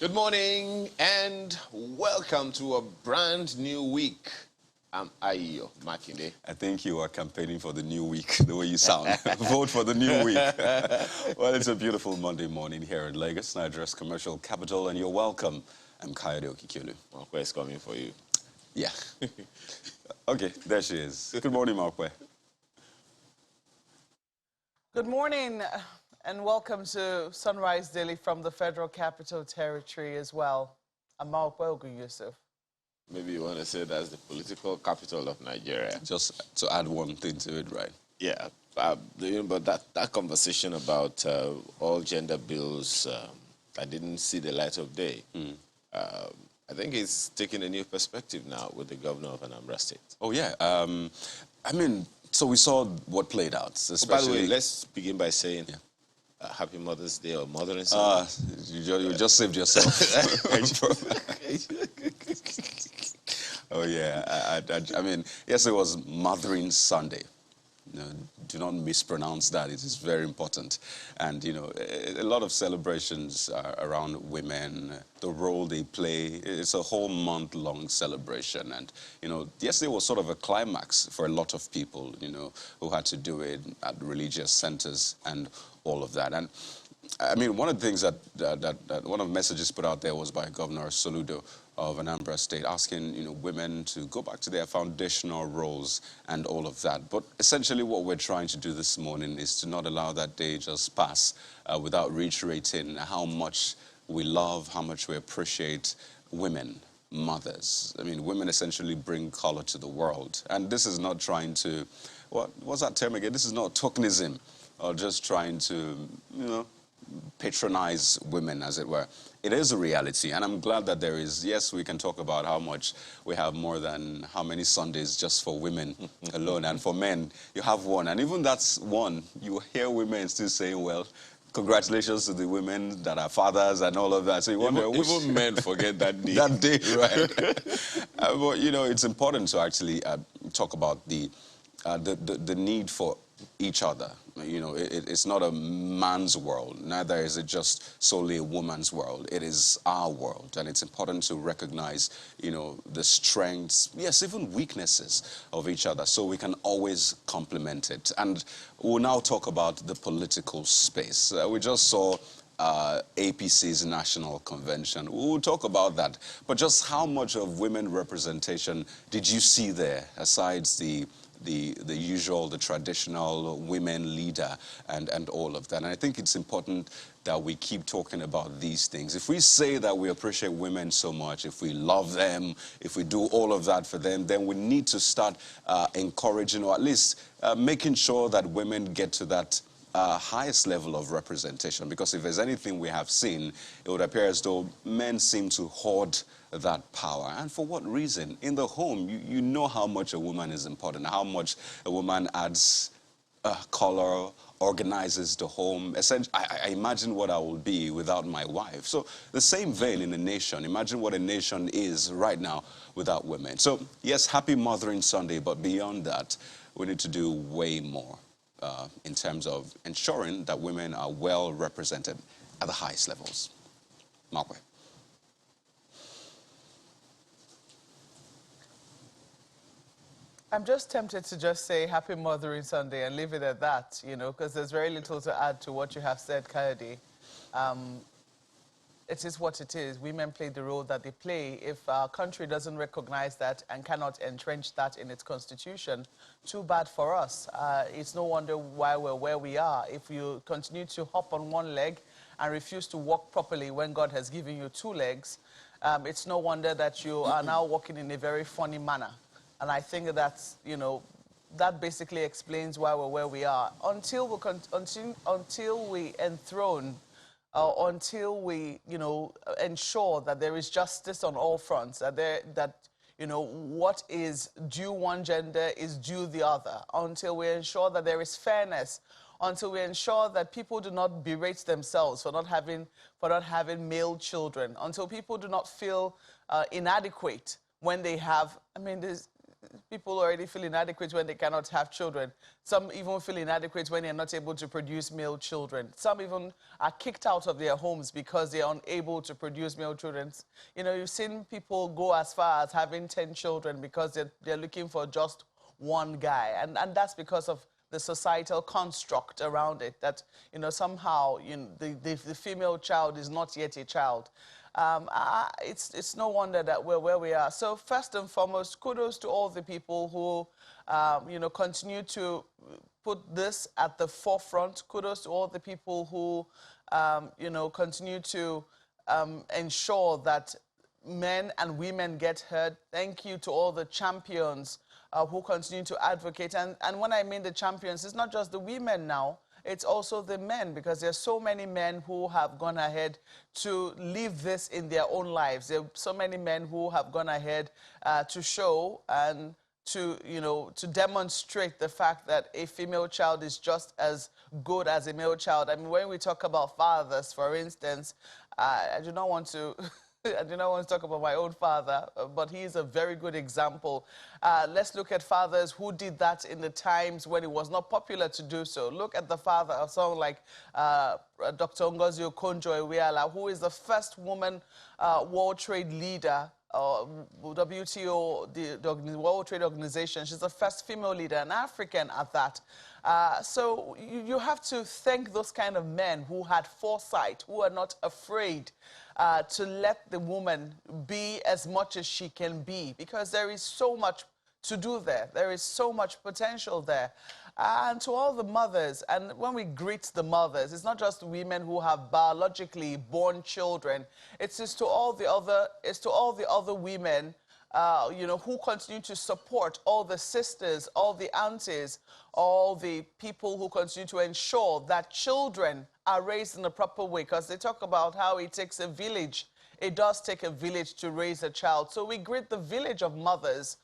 Good morning and welcome to a brand new week. I'm Ayo Makinde. I think you are campaigning for the new week, the way you sound. Vote for the new week. Well, it's a beautiful Monday morning here in Lagos, Nigeria's commercial capital, and you're welcome. I'm Kayode Okikulu. Markwe is coming for you. Yeah. Okay, there she is. Good morning, Markwe. Good morning and welcome to Sunrise Daily from the Federal Capital Territory as well. I'm Markwe Ogun Yusuf. Maybe you want to say that's the political capital of Nigeria. Just to add one thing to it, right? Yeah, but that conversation about all gender bills that didn't see the light of day, I think it's taking a new perspective now with the governor of Anambra State. Oh, yeah. So we saw what played out. Especially... By the way, let's begin by saying Happy Mother's Day or Mothering Sunday. You just saved yourself. Oh, yeah. I mean, yes, it was Mothering Sunday. Do not mispronounce that. It is very important. And, a lot of celebrations around women, the role they play. It's a whole month-long celebration. And, yesterday was sort of a climax for a lot of people, who had to do it at religious centers and all of that. And, I mean, one of the things that one of the messages put out there was by Governor Soludo of Anambra State, asking women to go back to their foundational roles and all of that. But essentially what we're trying to do this morning is to not allow that day just pass without reiterating how much we love, how much we appreciate women, mothers. I mean, women essentially bring color to the world. And this is not trying to, what's that term again? This is not tokenism or just trying to, patronize women, as it were. It is a reality, and I'm glad that there is. Yes, we can talk about how much we have more than how many Sundays just for women alone, and for men, you have one. And even that's one, you hear women still saying, well, congratulations to the women that are fathers and all of that. So you wonder... Even men forget that day. That day, right. But, it's important to actually talk about the need for each other. It's not a man's world, neither is it just solely a woman's world. It is our world, and it's important to recognize, the strengths, yes, even weaknesses of each other, so we can always complement it. And we'll now talk about the political space. We just saw APC's national convention. We'll talk about that. But just how much of women representation did you see there, aside the usual, the traditional women leader and all of that? And I think it's important that we keep talking about these things. If we say that we appreciate women so much, if we love them, if we do all of that for them, then we need to start encouraging, or at least making sure that women get to that highest level of representation. Because if there's anything we have seen, it would appear as though men seem to hoard that power. And for what reason? In the home, you know how much a woman is important, how much a woman adds color, organizes the home. Essentially, I imagine what I will be without my wife. So the same vein in a nation. Imagine what a nation is right now without women. So yes, happy Mothering Sunday, but beyond that, we need to do way more in terms of ensuring that women are well represented at the highest levels. Markwe. I'm just tempted to just say Happy Mothering Sunday and leave it at that, because there's very little to add to what you have said, Kayode. It is what it is. Women play the role that they play. If our country doesn't recognize that and cannot entrench that in its constitution, too bad for us. It's no wonder why we're where we are. If you continue to hop on one leg and refuse to walk properly when God has given you two legs, it's no wonder that you are now walking in a very funny manner. And I think that's, that basically explains why we're where we are. Until we enthrone, until we, ensure that there is justice on all fronts, that what is due one gender is due the other, until we ensure that there is fairness, until we ensure that people do not berate themselves for not having male children, until people do not feel inadequate when they have, people already feel inadequate when they cannot have children. Some even feel inadequate when they're not able to produce male children. Some even are kicked out of their homes because they're unable to produce male children. You know, you've seen people go as far as having 10 children because they're looking for just one guy. And that's because of the societal construct around it, that, you know, somehow, you know, the female child is not yet a child. It's no wonder that we're where we are. So first and foremost, kudos to all the people who, you know, continue to put this at the forefront. Kudos to all the people who, you know, continue to ensure that men and women get heard. Thank you to all the champions who continue to advocate. And when I mean the champions, it's not just the women now, it's also the men, because there's so many men who have gone ahead to live this in their own lives. There are so many men who have gone ahead to show and to, you know, to demonstrate the fact that a female child is just as good as a male child. I mean, when we talk about fathers, for instance, I do not want to... I do not want to talk about my own father, but he is a very good example. Let's look at fathers who did that in the times when it was not popular to do so. Look at the father of someone like Dr. Ngozi Okonjo-Iweala, who is the first woman World Trade leader, WTO, the World Trade Organization. She's the first female leader, an African at that. So you have to thank those kind of men who had foresight, who are not afraid to let the woman be as much as she can be, because there is so much to do there. There is so much potential there. And to all the mothers, and when we greet the mothers, it's not just women who have biologically born children. It's just to all the other women, you know, who continue to support, all the sisters, all the aunties, all the people who continue to ensure that children are raised in the proper way, because they talk about how it takes a village. It does take a village to raise a child. So we greet the village of mothers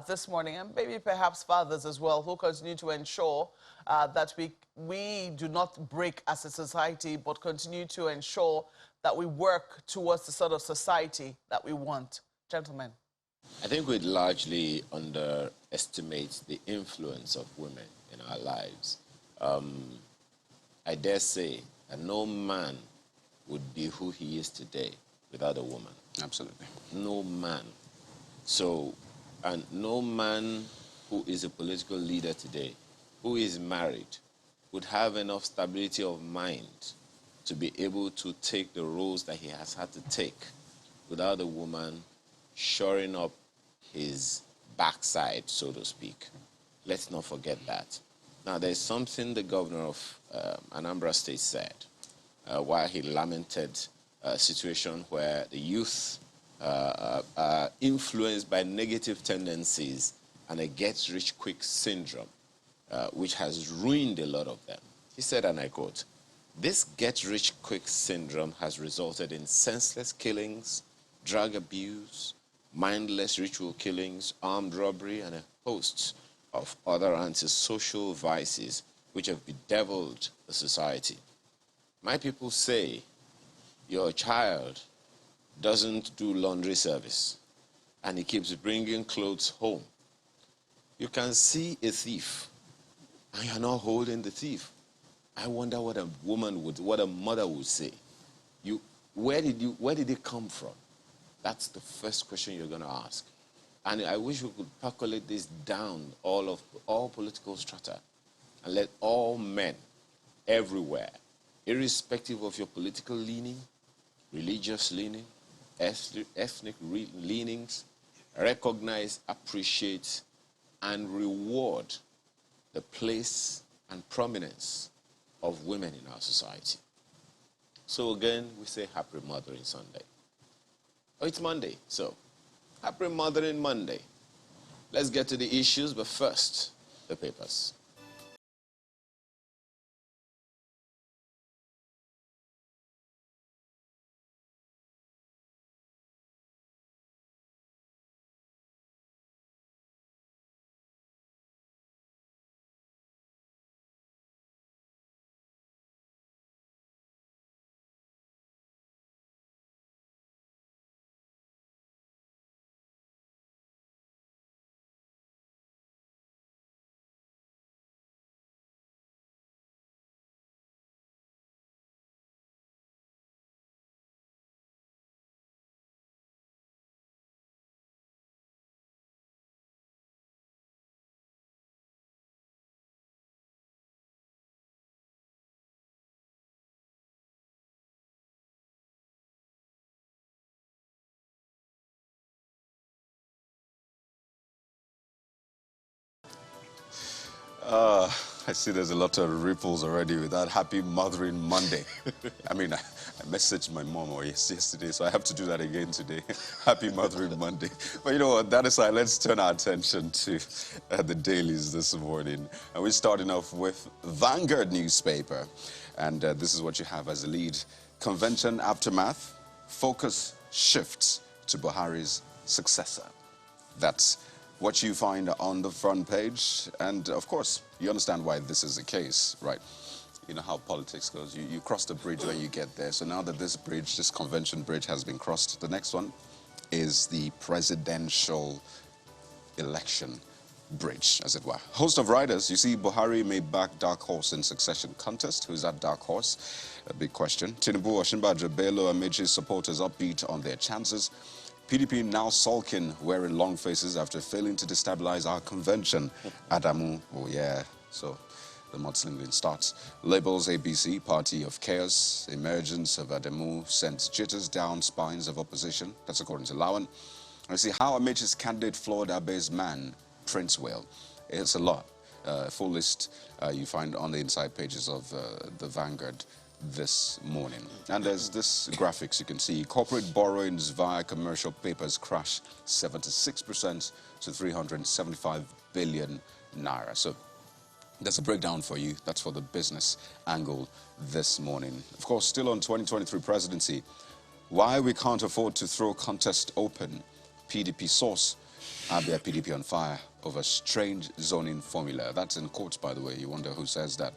this morning, and maybe perhaps fathers as well, who continue to ensure that we do not break as a society, but continue to ensure that we work towards the sort of society that we want. Gentlemen. I think we largely underestimate the influence of women in our lives. I dare say that no man would be who he is today without a woman. Absolutely. No man. So, and no man who is a political leader today, who is married, would have enough stability of mind to be able to take the roles that he has had to take without a woman shoring up his backside, so to speak. Let's not forget that. Now, there's something the governor of Anambra State said while he lamented a situation where the youth are influenced by negative tendencies and a get-rich-quick syndrome, which has ruined a lot of them. He said, and I quote, "This get-rich-quick syndrome has resulted in senseless killings, drug abuse, mindless ritual killings, armed robbery, and a host of other antisocial vices which have bedeviled the society. My people say your child doesn't do laundry service and he keeps bringing clothes home. You can see a thief and you're not holding the thief. I wonder what a mother would say. Where did it come from? That's the first question you're going to ask. And I wish we could percolate this down all political strata and let all men everywhere, irrespective of your political leaning, religious leaning, ethnic leanings, recognize, appreciate, and reward the place and prominence of women in our society. So again, we say Happy Mothering Sunday. Oh, it's Monday, so Happy Mothering Monday. Let's get to the issues, but first, the papers. I see there's a lot of ripples already with that Happy Mothering Monday. I mean, I messaged my mom yesterday, so I have to do that again today. Happy Mothering Monday. But you know what, that aside, let's turn our attention to the dailies this morning. And we're starting off with Vanguard newspaper. And this is what you have as a lead. Convention aftermath, focus shifts to Buhari's successor. That's what you find on the front page. And of course, you understand why this is the case, right? You know how politics goes. You cross the bridge when you get there. So now that this bridge, this convention bridge has been crossed, the next one is the presidential election bridge, as it were. Host of riders, you see Buhari may back dark horse in succession contest. Who's that dark horse? A big question. Tinubu, Osinbajo, Bello, and Meji's supporters upbeat on their chances. PDP now sulking, wearing long faces after failing to destabilize our convention. Adamu, oh yeah, so the mudslinging starts. Labels APC, party of chaos. Emergence of Adamu sends jitters down spines of opposition. That's according to Lawan. I see how Amechi's candidate floored Abe's man, Prince Whale. It's a lot. Full list you find on the inside pages of the Vanguard this morning. And there's this graphics you can see. Corporate borrowings via commercial papers crash 76% to 375 billion naira. So that's a breakdown for you. That's for the business angle this morning. Of course, still on 2023 presidency, why we can't afford to throw contest open. PDP source, Abia PDP on fire over strange zoning formula. That's in quotes, by the way. You wonder who says that.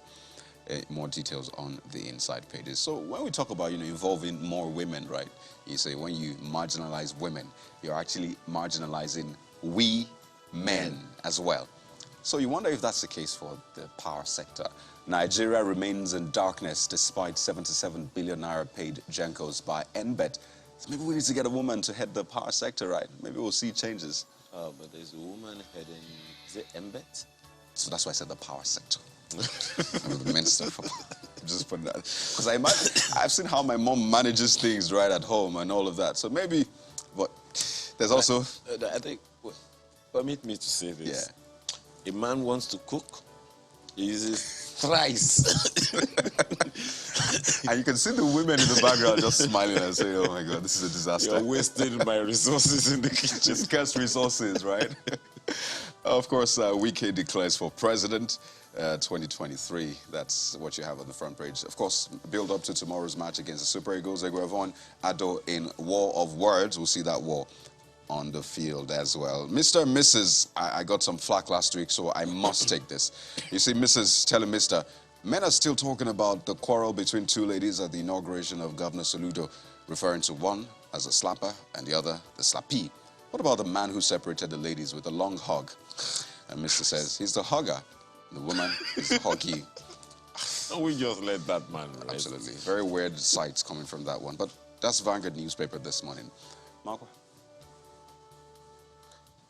More details on the inside pages. So when we talk about, involving more women, right? You say when you marginalize women, you're actually marginalizing we men as well. So you wonder if that's the case for the power sector. Nigeria remains in darkness despite 77 billion naira paid Gencos by NBET. So maybe we need to get a woman to head the power sector, right? Maybe we'll see changes. But there's a woman heading, is it NBET? So that's why I said the power sector. I'm the minister for just put that, because I've seen how my mom manages things right at home and all of that. So maybe, but there's also. I think. Permit me to say this. Yeah. A man wants to cook, he uses thrice. And you can see the women in the background just smiling and saying, "Oh my God, this is a disaster. You're wasting my resources in the kitchen." Scarce resources, right? Of course, Wike declares for president. 2023, that's what you have on the front page. Of course, build up to tomorrow's match against the Super Eagles. Egwavon Ado in war of words. We'll see that war on the field as well. Mr. and Mrs., I got some flack last week, so I must take this. You see, Mrs. telling Mr., men are still talking about the quarrel between two ladies at the inauguration of Governor Soludo, referring to one as a slapper and the other the slappee. What about the man who separated the ladies with a long hug? And Mr. says, he's the hugger. The woman is the huggy. And we just let that man rest. Absolutely. Very weird sights coming from that one. But that's Vanguard newspaper this morning. Marco?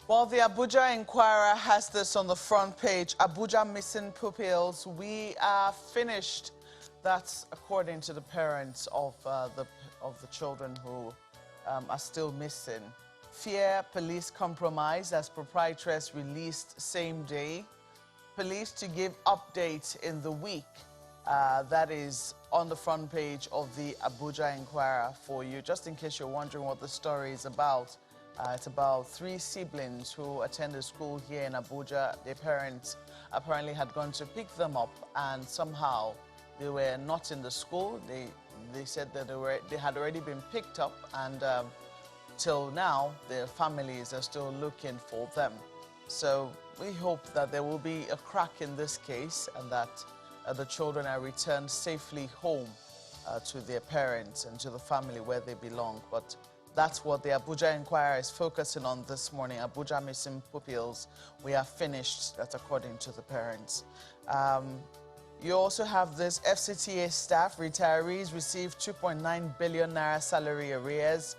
Well, the Abuja Inquirer has this on the front page. Abuja missing pupils. We are finished. That's according to the parents of the children who are still missing. Fear police compromise as proprietress released same day. Police to give updates in the week. That is on the front page of the Abuja Inquirer for you, just in case you're wondering what the story is about. It's about 3 siblings who attended school here in Abuja. Their parents apparently had gone to pick them up, and somehow they were not in the school. They said that they had already been picked up, and till now, their families are still looking for them. So we hope that there will be a crack in this case and that the children are returned safely home to their parents and to the family where they belong. But that's what the Abuja Inquirer is focusing on this morning. Abuja missing pupils. We are finished. That's according to the parents. You also have this FCTA staff retirees receive 2.9 billion naira salary arrears.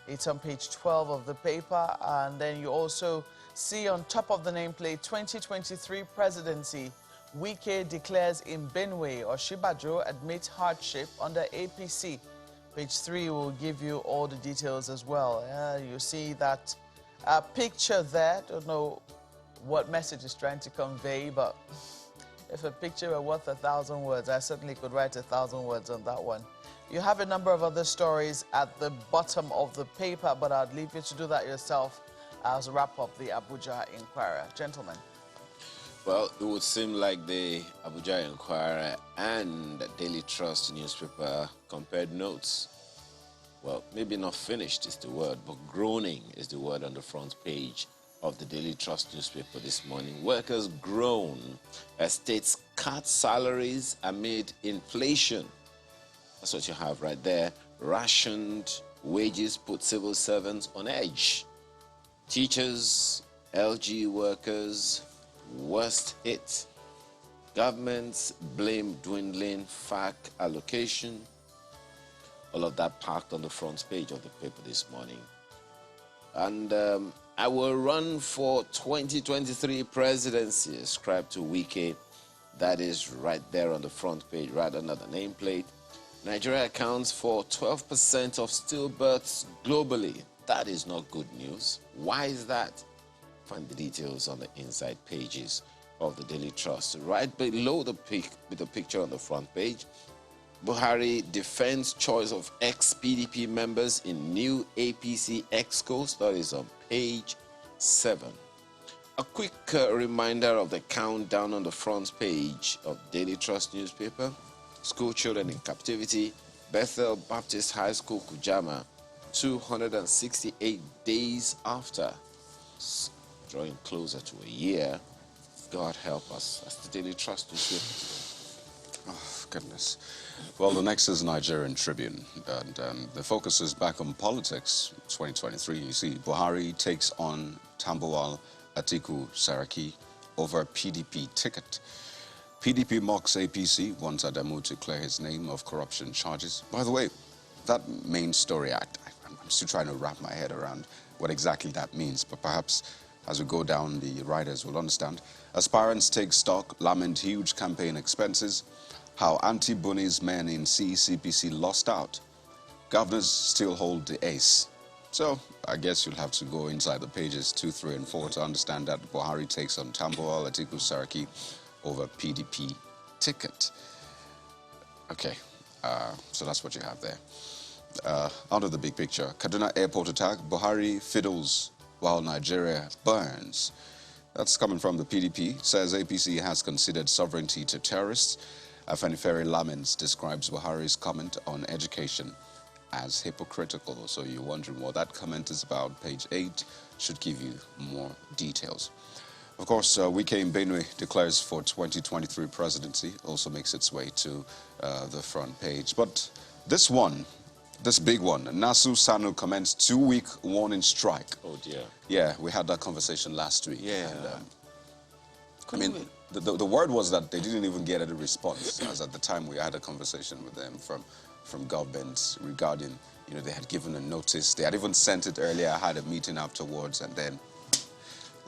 It's on page 12 of the paper. And then you also see on top of the nameplate, 2023 presidency. Wike declares in Benue, Osinbajo admits hardship under APC. Page 3 will give you all the details as well. You see that picture there. Don't know what message is trying to convey, but If a picture were worth 1,000 words, I certainly could write 1,000 words on that one. You have a number of other stories at the bottom of the paper, but I'd leave you to do that yourself as a wrap up the Abuja Inquirer. Gentlemen. Well, it would seem like the Abuja Inquirer and the Daily Trust newspaper compared notes. Well, maybe not finished is the word, but groaning is the word on the front page of the Daily Trust newspaper this morning. Workers groan as states cut salaries amid inflation. That's what you have right there. Rationed wages put civil servants on edge. Teachers, LG workers, worst hit. Governments blame dwindling FAC allocation. All of that packed on the front page of the paper this morning. And I will run for 2023 presidency, ascribed to Wike. That is right there on the front page, right under the nameplate. Nigeria accounts for 12% of stillbirths globally. That is not good news. Why is that? Find the details on the inside pages of the Daily Trust. Right below the picture on the front page, Buhari defends choice of ex-PDP members in new APC excos. That is on page 7. A quick reminder of the countdown on the front page of Daily Trust newspaper. School children in captivity. Bethel Baptist High School, Kujama, 268 days after. Drawing closer to a year. God help us. That's the Daily Trust newspaper. Oh, goodness. Well, the next is Nigerian Tribune, and the focus is back on politics. 2023, you see, Buhari takes on Tambuwal Atiku Saraki over PDP ticket. PDP mocks APC, wants Adamu to clear his name of corruption charges. By the way, that main story, I'm still trying to wrap my head around what exactly that means, but perhaps as we go down, the writers will understand. Aspirants take stock, lament huge campaign expenses. How anti-Buni's men in CECPC lost out. Governors still hold the ace. So I guess you'll have to go inside the pages 2, 3, and 4 to understand that Buhari takes on Tambuwal Atiku Saraki over PDP ticket. Okay, so that's what you have there. Out of the big picture, Kaduna airport attack, Buhari fiddles while Nigeria burns. That's coming from the PDP. Says APC has conceded sovereignty to terrorists. Afenifere Lamens describes Buhari's comment on education as hypocritical. So you're wondering what that comment is about. Page 8 should give you more details. Of course, Wike Benue declares for 2023 presidency, also makes its way to the front page. But this one, this big one, Nasu Sanu commenced 2-week warning strike. Oh dear. Yeah, we had that conversation last week. Yeah. And, I mean, the word was that they didn't even get any response, as at the time we had a conversation with them from government regarding, you know, they had given a notice. They had even sent it earlier, had a meeting afterwards, and then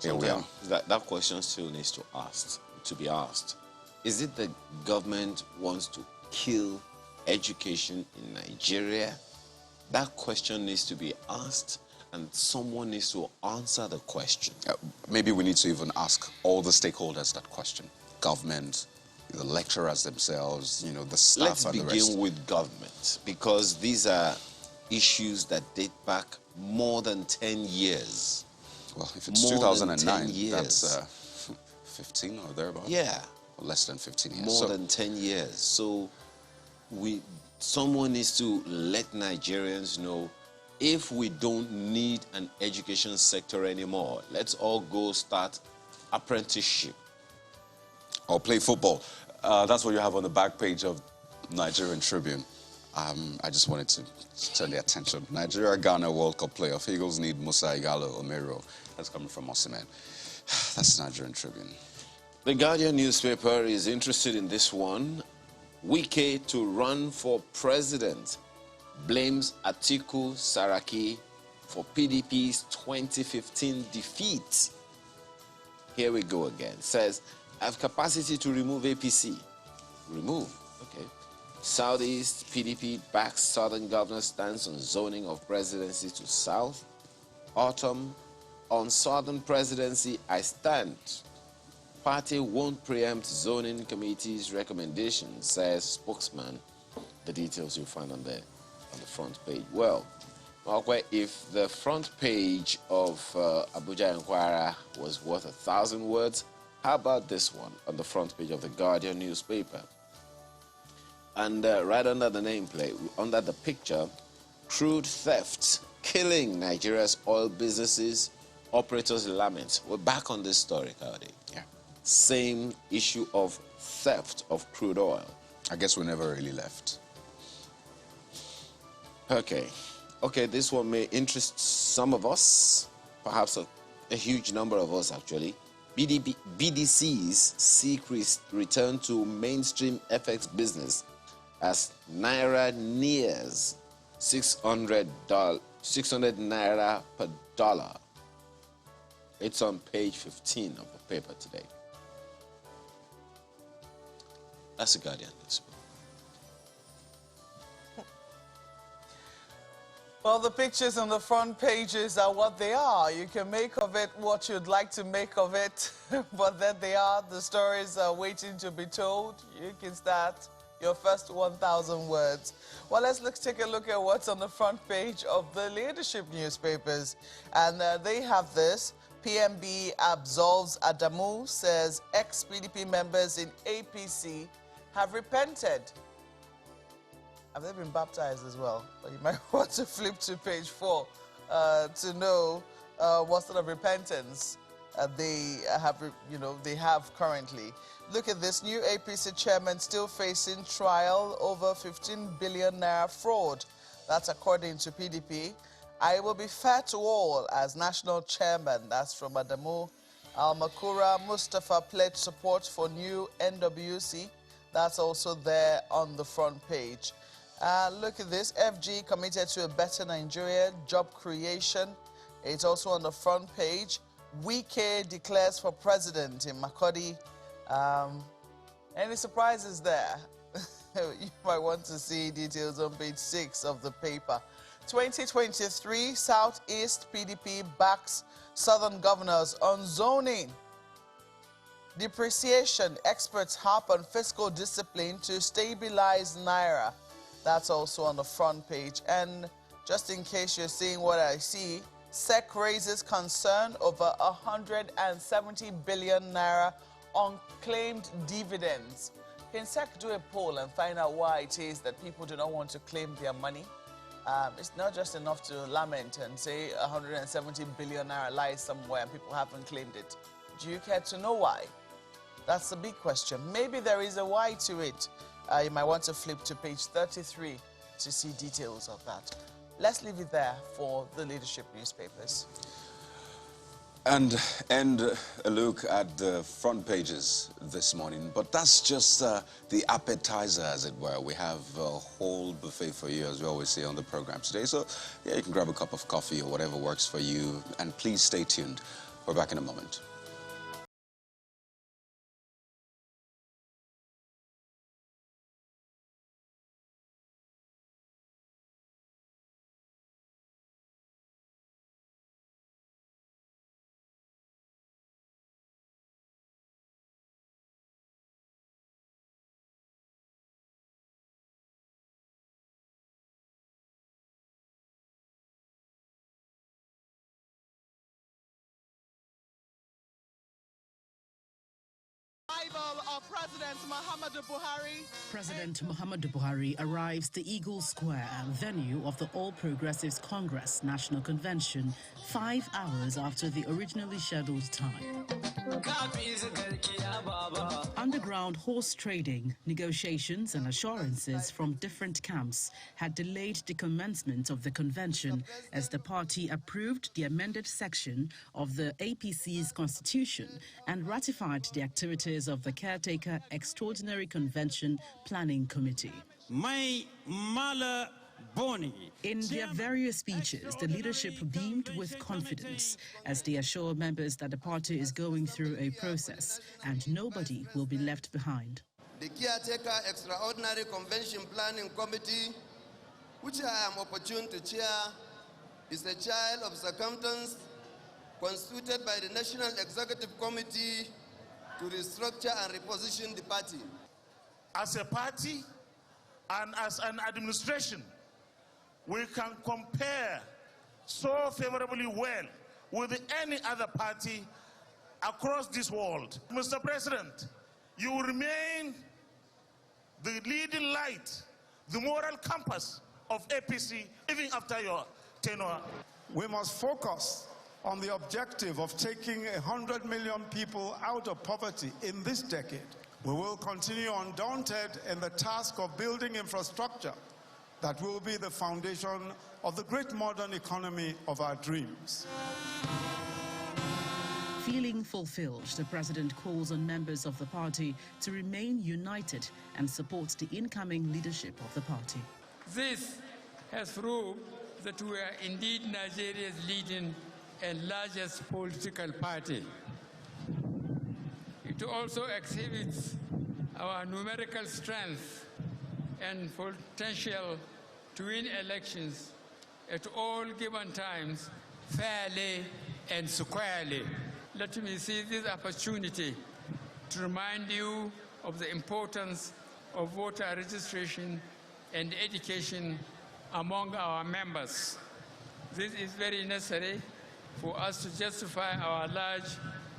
here we are. That question still needs to be asked. Is it the government wants to kill education in Nigeria? That question needs to be asked, and someone needs to answer the question. Maybe we need to even ask all the stakeholders that question. Government, the lecturers themselves, you know, the staff. Let's and the rest. begin with government, because these are issues that date back more than 10 years. Well, if it's More 2009, than 10 years. that's 15 or thereabouts. Yeah. Or less than 15 years. More than 10 years. So someone needs to let Nigerians know, if we don't need an education sector anymore, let's all go start apprenticeship. Or play football. That's what you have on the back page of Nigerian Tribune. I just wanted to turn the attention. Nigeria-Ghana World Cup playoff. Eagles need Musa Igalo Omero. That's coming from Osimhen. That's Nigerian Tribune. The Guardian newspaper is interested in this one. Wike to run for president blames Atiku Saraki for PDP's 2015 defeat. Here we go again. Says, I have capacity to remove APC. Remove, okay. Southeast PDP backs Southern governor stance on zoning of presidency to South. Autumn, on Southern presidency, I stand. party won't preempt zoning committee's recommendations, says spokesman. The details you'll find on the front page. Well, if the front page of Abuja Inquirer was worth 1,000 words, how about this one on the front page of the Guardian newspaper? And right under the nameplate, under the picture, crude theft killing Nigeria's oil businesses, operators lament. We're back on this story, Kaudi. Yeah. Same issue of theft of crude oil. I guess we never really left. Okay, this one may interest some of us, perhaps a huge number of us actually. BDCs seek return to mainstream FX business as Naira nears 600 Naira per dollar. It's on page 15 of the paper today. That's the Guardian newspaper. Well, the pictures on the front pages are what they are. You can make of it what you'd like to make of it, but there they are. The stories are waiting to be told. You can start your first 1,000 words. Well, let's take a look at what's on the front page of the leadership newspapers. And they have this. PMB absolves Adamu, says ex-PDP members in APC have repented. Have they been baptized as well? But you might want to flip to page 4 to know what sort of repentance they have currently. Look at this. New APC chairman still facing trial over 15 billion naira fraud. That's according to PDP. I will be fair to all as national chairman. That's from Adamu. Al-Makura Mustafa pledged support for new NWC. That's also there on the front page. Look at this. FG committed to a better Nigeria, job creation. It's also on the front page. Wike declares for president in Makurdi. Any surprises there? You might want to see details on page 6 of the paper. 2023, Southeast PDP backs Southern governors on zoning. Depreciation, experts harp on fiscal discipline to stabilize Naira. That's also on the front page. And just in case you're seeing what I see, SEC raises concern over 170 billion naira unclaimed dividends. Can SEC do a poll and find out why it is that people do not want to claim their money? It's not just enough to lament and say 170 billion naira lies somewhere and people haven't claimed it. Do you care to know why? That's the big question. Maybe there is a why to it. You might want to flip to page 33 to see details of that. Let's leave it there for the leadership newspapers. And a look at the front pages this morning. But that's just the appetizer, as it were. We have a whole buffet for you, as we always say on the program today. So, yeah, you can grab a cup of coffee or whatever works for you. And please stay tuned. We're back in a moment. Arrival of President Muhammadu Buhari. President Muhammadu Buhari arrives the Eagle Square, venue of the All Progressives Congress National Convention, 5 hours after the originally scheduled time. Underground horse trading, negotiations and assurances from different camps had delayed the commencement of the convention as the party approved the amended section of the APC's constitution and ratified the activities of the Caretaker Extraordinary Convention Planning Committee. In their various speeches, the leadership beamed with confidence as they assure members that the party is going through a process and nobody will be left behind. The Caretaker Extraordinary Convention Planning Committee, which I am opportune to chair, is a child of circumstance constituted by the National Executive Committee to restructure and reposition the party. As a party and as an administration, we can compare so favorably well with any other party across this world. Mr. President, you will remain the leading light, the moral compass of APC even after your tenure. We must focus on the objective of taking 100 million people out of poverty in this decade. We will continue undaunted in the task of building infrastructure that will be the foundation of the great modern economy of our dreams. Feeling fulfilled, the president calls on members of the party to remain united and support the incoming leadership of the party. This has proved that we are indeed Nigeria's leading and largest political party. It also exhibits our numerical strength and potential to win elections at all given times fairly and squarely. Let me seize this opportunity to remind you of the importance of voter registration and education among our members. This is very necessary for us to justify our large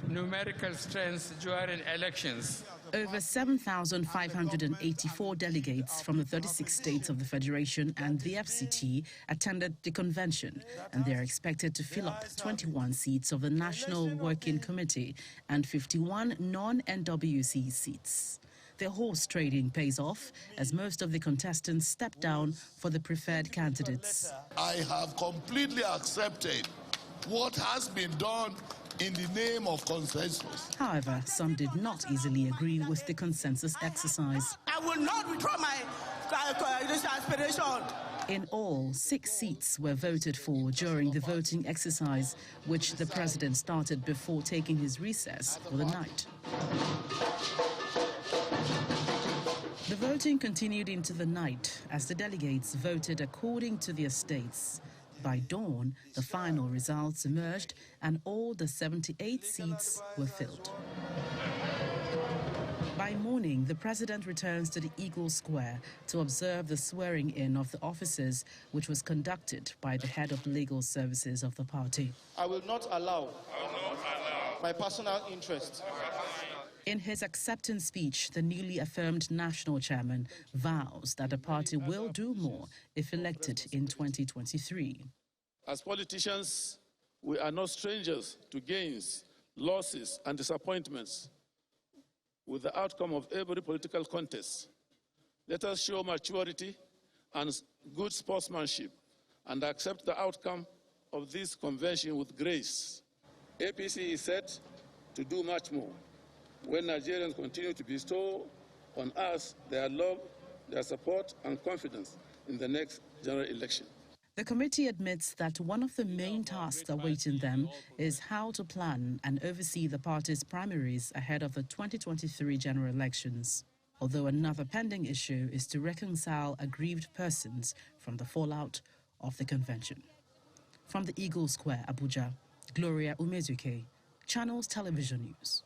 numerical strength during elections. Over 7,584 delegates from the 36 states of the Federation and the FCT attended the convention, and they are expected to fill up 21 seats of the National Working Committee and 51 non-NWC seats. The horse trading pays off as most of the contestants step down for the preferred candidates. I have completely accepted what has been done in the name of consensus. However, some did not easily agree with the consensus exercise. I will not withdraw my aspiration. In all, 6 seats were voted for during the voting exercise, which the president started before taking his recess for the night. The voting continued into the night as the delegates voted according to their states. By dawn, the final results emerged and all the 78 seats were filled. By morning, the president returns to the Eagle Square to observe the swearing-in of the officers, which was conducted by the head of legal services of the party. I will not allow my personal interest. In his acceptance speech, the newly affirmed national chairman vows that the party will do more if elected in 2023. As politicians, we are not strangers to gains, losses, and disappointments with the outcome of every political contest. Let us show maturity and good sportsmanship and accept the outcome of this convention with grace. APC is set to do much more when Nigerians continue to bestow on us their love, their support, and confidence in the next general election. The committee admits that one of the main tasks awaiting them is how to plan and oversee the party's primaries ahead of the 2023 general elections. Although another pending issue is to reconcile aggrieved persons from the fallout of the convention. From the Eagle Square, Abuja, Gloria Umezuke, Channels Television News.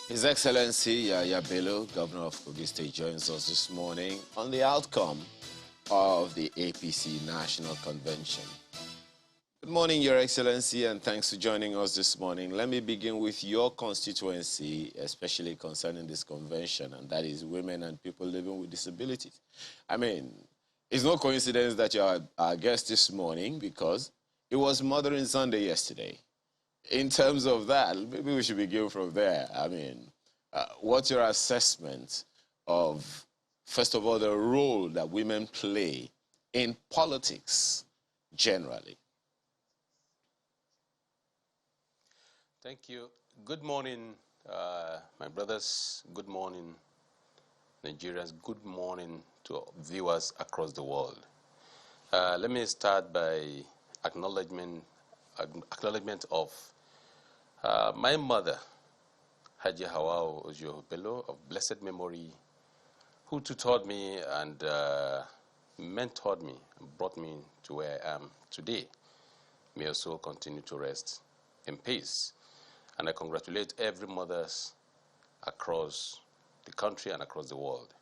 His Excellency Yahaya Bello, Governor of Kogi State, joins us this morning on the outcome of the APC National Convention. Good morning, Your Excellency, and thanks for joining us this morning. Let me begin with your constituency, especially concerning this convention, and that is women and people living with disabilities. I mean, it's no coincidence that you're our guest this morning because it was Mothering Sunday yesterday. In terms of that, maybe we should begin from there. I mean, what's your assessment of, first of all, the role that women play in politics generally? Thank you. Good morning, My brothers, good morning. Nigerians, good morning to viewers across the world. Let me start by acknowledgement of my mother, Yahaya Bello, of blessed memory, who tutored me and mentored me and brought me to where I am today. May your soul continue to rest in peace. And I congratulate every mothers across the country and across the world,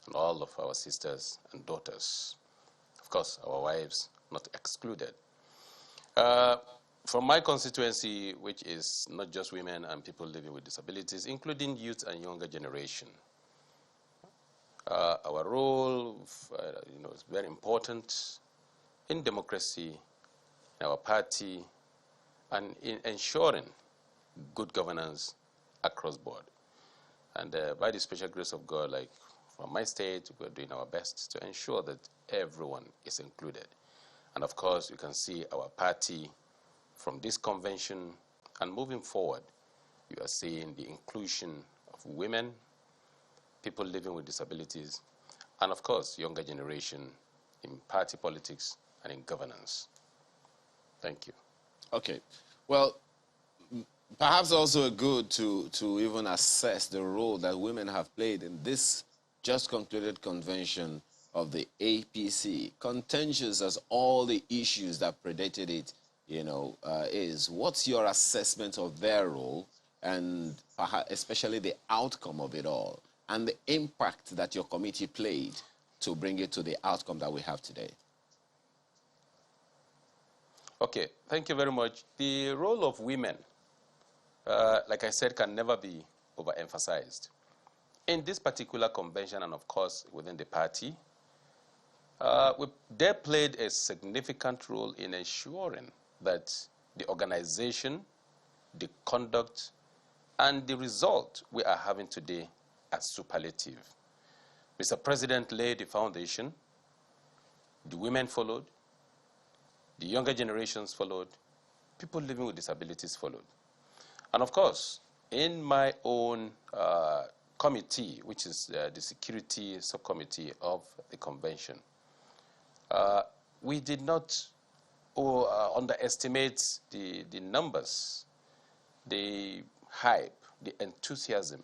and all of our sisters and daughters. Of course, our wives not excluded. From my constituency, which is not just women and people living with disabilities, including youth and younger generation, our role is very important in democracy, in our party, and in ensuring good governance across board. And by the special grace of God, like from my state, we're doing our best to ensure that everyone is included. And of course, you can see our party from this convention and moving forward, you are seeing the inclusion of women, people living with disabilities, and of course, younger generation in party politics and in governance. Thank you. Okay. Well, perhaps also good to even assess the role that women have played in this just concluded convention of the APC, contentious as all the issues that predated it, is. What's your assessment of their role and perhaps especially the outcome of it all and the impact that your committee played to bring it to the outcome that we have today? Okay, thank you very much. The role of women, like I said, can never be overemphasized. In this particular convention and, of course, within the party, they played a significant role in ensuring that the organization, the conduct, and the result we are having today are superlative. Mr. President laid the foundation, the women followed, the younger generations followed, people living with disabilities followed. And of course, in my own committee, which is the security subcommittee of the convention, we did not underestimate the numbers, the hype, the enthusiasm,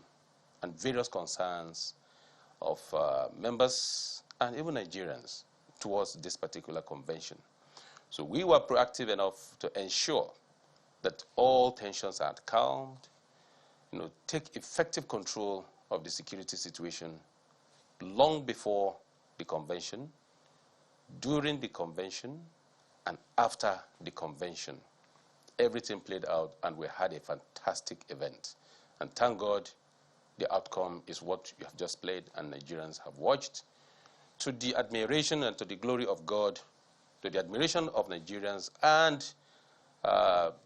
and various concerns of members and even Nigerians towards this particular convention. So we were proactive enough to ensure that all tensions are calmed, take effective control of the security situation long before the convention, during the convention, and after the convention. Everything played out, and we had a fantastic event. And thank God, the outcome is what you have just played, and Nigerians have watched. To the admiration and to the glory of God, to the admiration of Nigerians and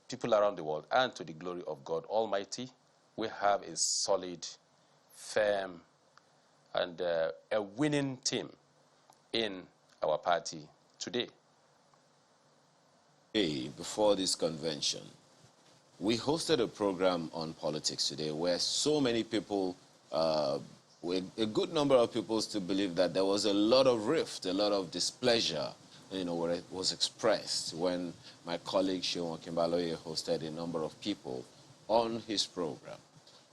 people around the world, and to the glory of God Almighty, we have a solid, firm, and a winning team in our party today. Before this convention, we hosted a program on politics today where so many people, a good number of people still believe that there was a lot of rift, a lot of displeasure, where it was expressed when my colleague Seun Okinbaloye hosted a number of people on his program.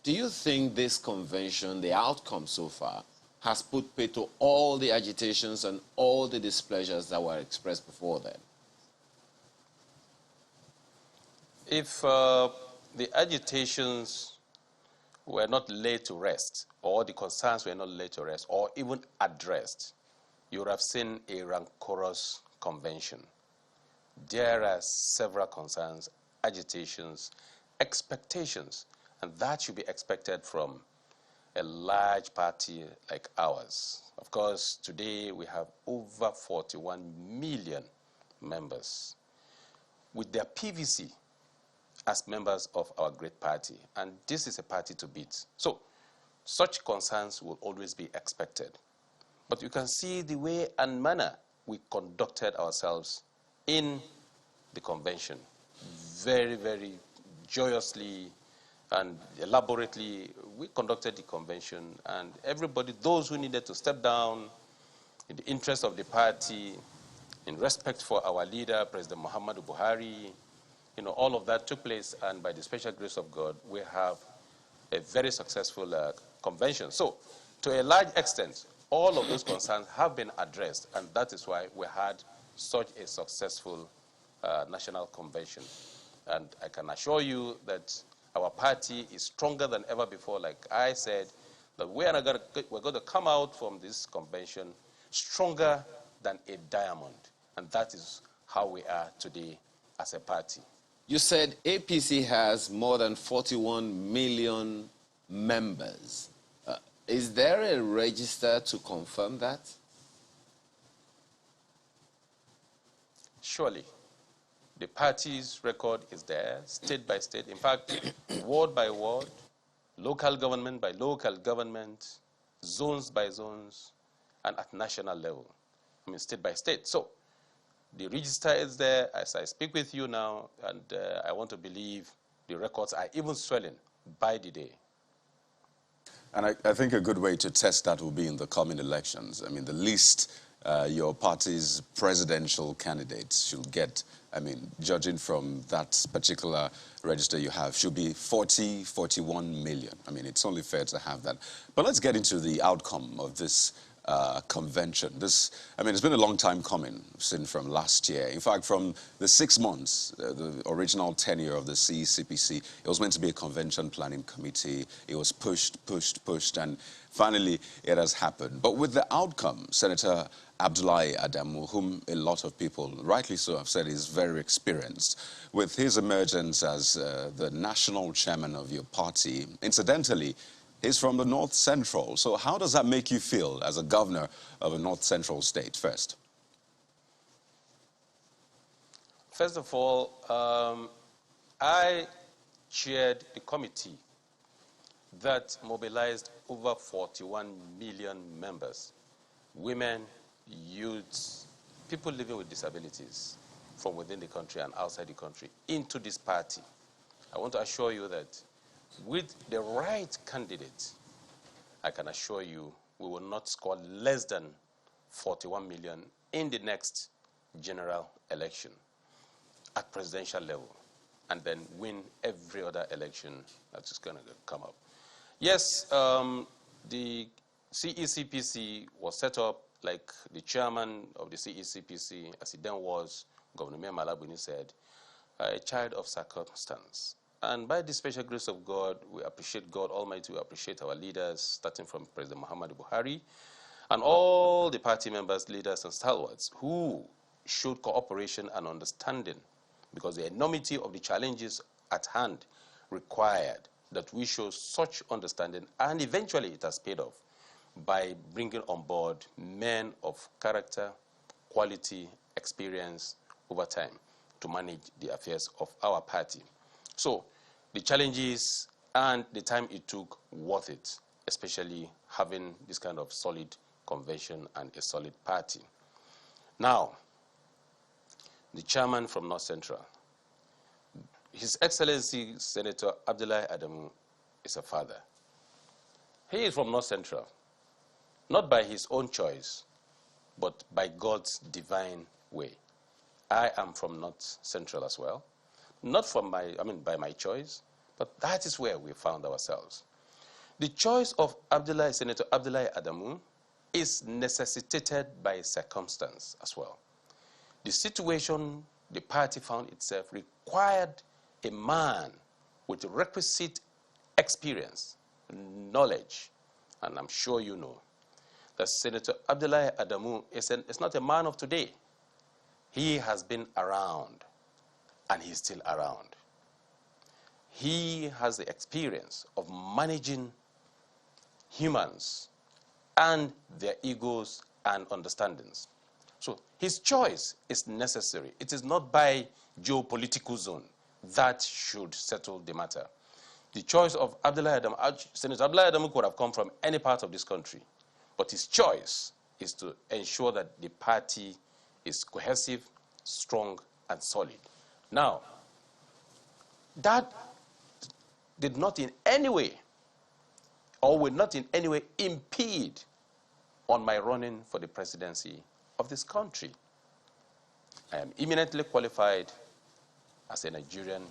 Do you think this convention, the outcome so far, has put paid to all the agitations and all the displeasures that were expressed before then? If the agitations were not laid to rest, or the concerns were not laid to rest, or even addressed, you would have seen a rancorous convention. There are several concerns, agitations, expectations, and that should be expected from a large party like ours. Of course, today we have over 41 million members with their PVC as members of our great party, and this is a party to beat. So such concerns will always be expected. But you can see the way and manner we conducted ourselves in the convention. Very, very joyously And elaborately, we conducted the convention, and everybody, those who needed to step down in the interest of the party, in respect for our leader, President Muhammadu Buhari, all of that took place, and by the special grace of God, we have a very successful convention. So, to a large extent, all of those concerns have been addressed, and that is why we had such a successful national convention. And I can assure you that our party is stronger than ever before. Like I said, that we're going to come out from this convention stronger than a diamond. And that is how we are today as a party. You said APC has more than 41 million members. Is there a register to confirm that? Surely. The party's record is there, state by state. In fact, ward by ward, local government by local government, zones by zones, and at national level. I mean, state by state. So, the register is there as I speak with you now, and I want to believe the records are even swelling by the day. And I think a good way to test that will be in the coming elections. I mean, the least your party's presidential candidates should get, I mean, judging from that particular register you have, should be 41 million. I mean, it's only fair to have that. But let's get into the outcome of this convention. I mean, it's been a long time coming, since from last year. In fact, from the 6 months, the original tenure of the CECPC, it was meant to be a convention planning committee. It was pushed, and finally it has happened. But with the outcome, Senator Abdullahi Adamu, whom a lot of people, rightly so, have said is very experienced, with his emergence as the national chairman of your party, incidentally, he's from the North Central. So how does that make you feel as a governor of a North Central state, first? First of all, I chaired the committee that mobilized over 41 million members, women, youths, people living with disabilities from within the country and outside the country into this party. I want to assure you that with the right candidate, I can assure you we will not score less than 41 million in the next general election at presidential level, and then win every other election that is going to come up. Yes, the CECPC was set up like the chairman of the CECPC, as he then was, Governor Mayor Malabuni said, a child of circumstance. And by the special grace of God, we appreciate God Almighty, we appreciate our leaders, starting from President Muhammadu Buhari, and all the party members, leaders, and stalwarts who showed cooperation and understanding, because the enormity of the challenges at hand required that we show such understanding, and eventually it has paid off by bringing on board men of character, quality, experience over time to manage the affairs of our party. So, the challenges and the time it took, worth it, especially having this kind of solid convention and a solid party. Now, the chairman from North Central, His Excellency Senator Abdullahi Adamu is a father. He is from North Central, not by his own choice, but by God's divine way. I am from North Central as well. Not by my choice, but that is where we found ourselves. The choice of Senator Abdullahi Adamu is necessitated by circumstance as well. The situation the party found itself required a man with requisite experience, knowledge, and I'm sure you know that Senator Abdullahi Adamu is not a man of today. He has been around, and he's still around. He has the experience of managing humans and their egos and understandings. So his choice is necessary. It is not by geopolitical zone that should settle the matter. The choice of Senator Abdullahi Adamu could have come from any part of this country, but his choice is to ensure that the party is cohesive, strong, and solid. Now, did not in any way or will not in any way impede on my running for the presidency of this country. I am eminently qualified as a Nigerian,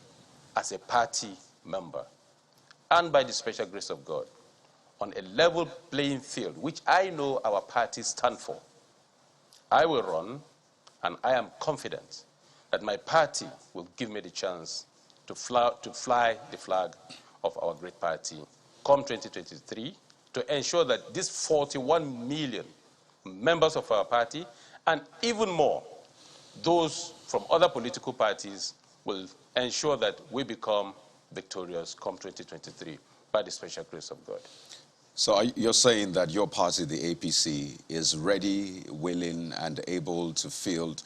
as a party member, and by the special grace of God, on a level playing field, which I know our parties stand for. I will run, and I am confident that my party will give me the chance to fly the flag of our great party come 2023 to ensure that these 41 million members of our party, and even more, those from other political parties, will ensure that we become victorious come 2023 by the special grace of God. So you're saying that your party, the APC, is ready, willing, and able to field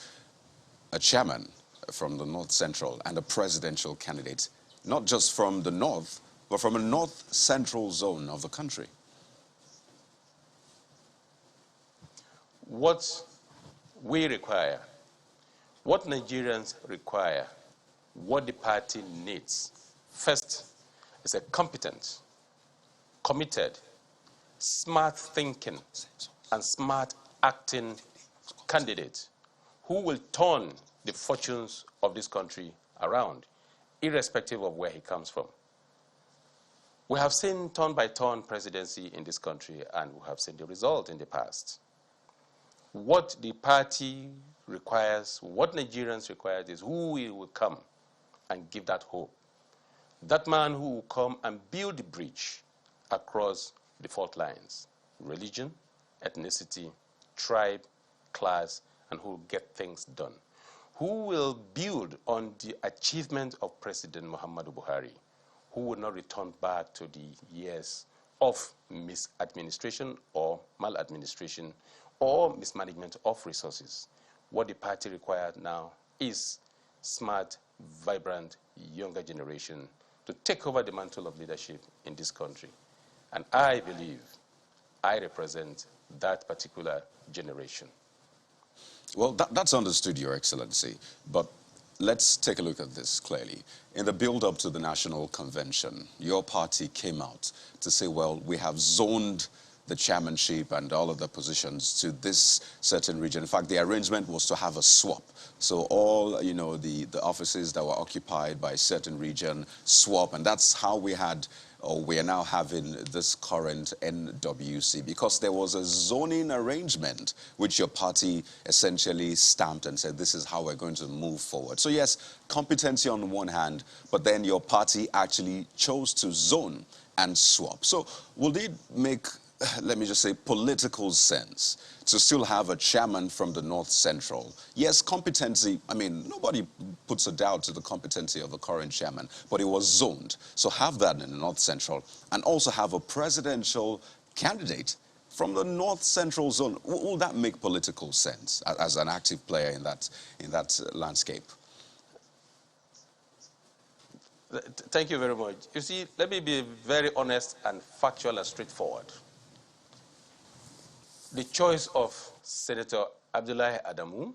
a chairman from the North Central and a presidential candidate, not just from the North, but from a North Central zone of the country? What we require, what Nigerians require, what the party needs, first is a competent, committed, smart thinking and smart acting candidate who will turn the fortunes of this country around, irrespective of where he comes from. We have seen turn-by-turn presidency in this country, and we have seen the result in the past. What the party requires, what Nigerians require, is who will come and give that hope. That man who will come and build the bridge across the fault lines: religion, ethnicity, tribe, class, and who will get things done. Who will build on the achievement of President Muhammadu Buhari, who will not return back to the years of misadministration or maladministration or mismanagement of resources. What the party requires now is smart, vibrant, younger generation to take over the mantle of leadership in this country. And I believe I represent that particular generation. Well, that's understood, Your Excellency, but let's take a look at this clearly. In the build-up to the National Convention, your party came out to say, well, we have zoned the chairmanship and all of the positions to this certain region. In fact, the arrangement was to have a swap. So all, the offices that were occupied by a certain region swap, and that's how we had, or we are now having, this current NWC, because there was a zoning arrangement which your party essentially stamped and said, this is how we're going to move forward. So yes, competency on one hand, but then your party actually chose to zone and swap. So will it make, let me just say, political sense to still have a chairman from the North Central? Yes, competency, nobody puts a doubt to the competency of the current chairman, but it was zoned. So have that in the North Central, and also have a presidential candidate from the North Central zone. Will that make political sense as an active player in that landscape? Thank you very much. You see, let me be very honest and factual and straightforward. The choice of Senator Abdullahi Adamu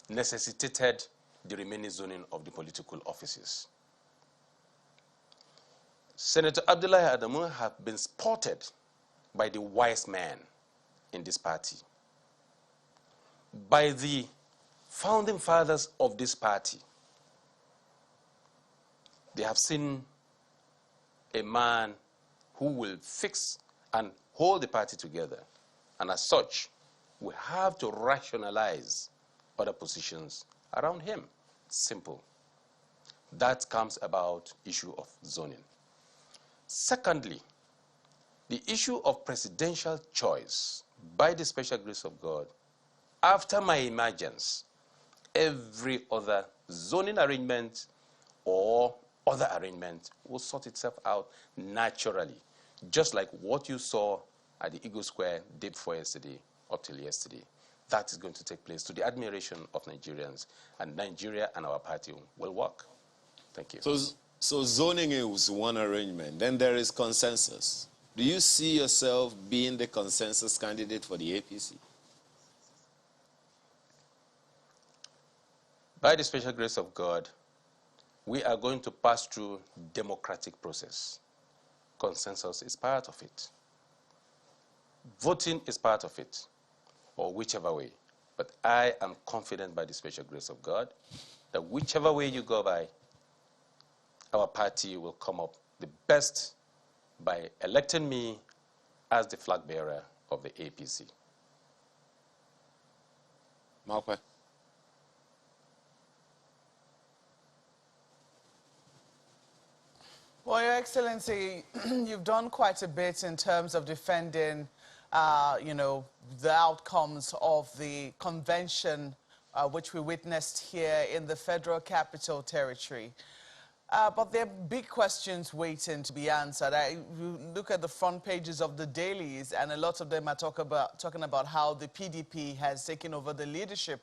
necessitated the remaining zoning of the political offices. Senator Abdullahi Adamu has been spotted by the wise man in this party, by the founding fathers of this party. They have seen a man who will fix and hold the party together. And as such, we have to rationalize other positions around him. Simple. That comes about issue of zoning. Secondly, the issue of presidential choice by the special grace of God. After my emergence, every other zoning arrangement or other arrangement will sort itself out naturally, just like what you saw at the Eagle Square day before yesterday, up till yesterday. That is going to take place to the admiration of Nigerians, and Nigeria and our party will work. Thank you. So zoning is one arrangement. Then there is consensus. Do you see yourself being the consensus candidate for the APC? By the special grace of God, we are going to pass through democratic process. Consensus is part of it. Voting is part of it, or whichever way. But I am confident by the special grace of God that whichever way you go by, our party will come up the best by electing me as the flag bearer of the APC. Malpe. Well, Your Excellency, you've done quite a bit in terms of defending, you know, the outcomes of the convention which we witnessed here in the Federal Capital Territory. But there are big questions waiting to be answered. You look at the front pages of the dailies, and a lot of them are talking about how the PDP has taken over the leadership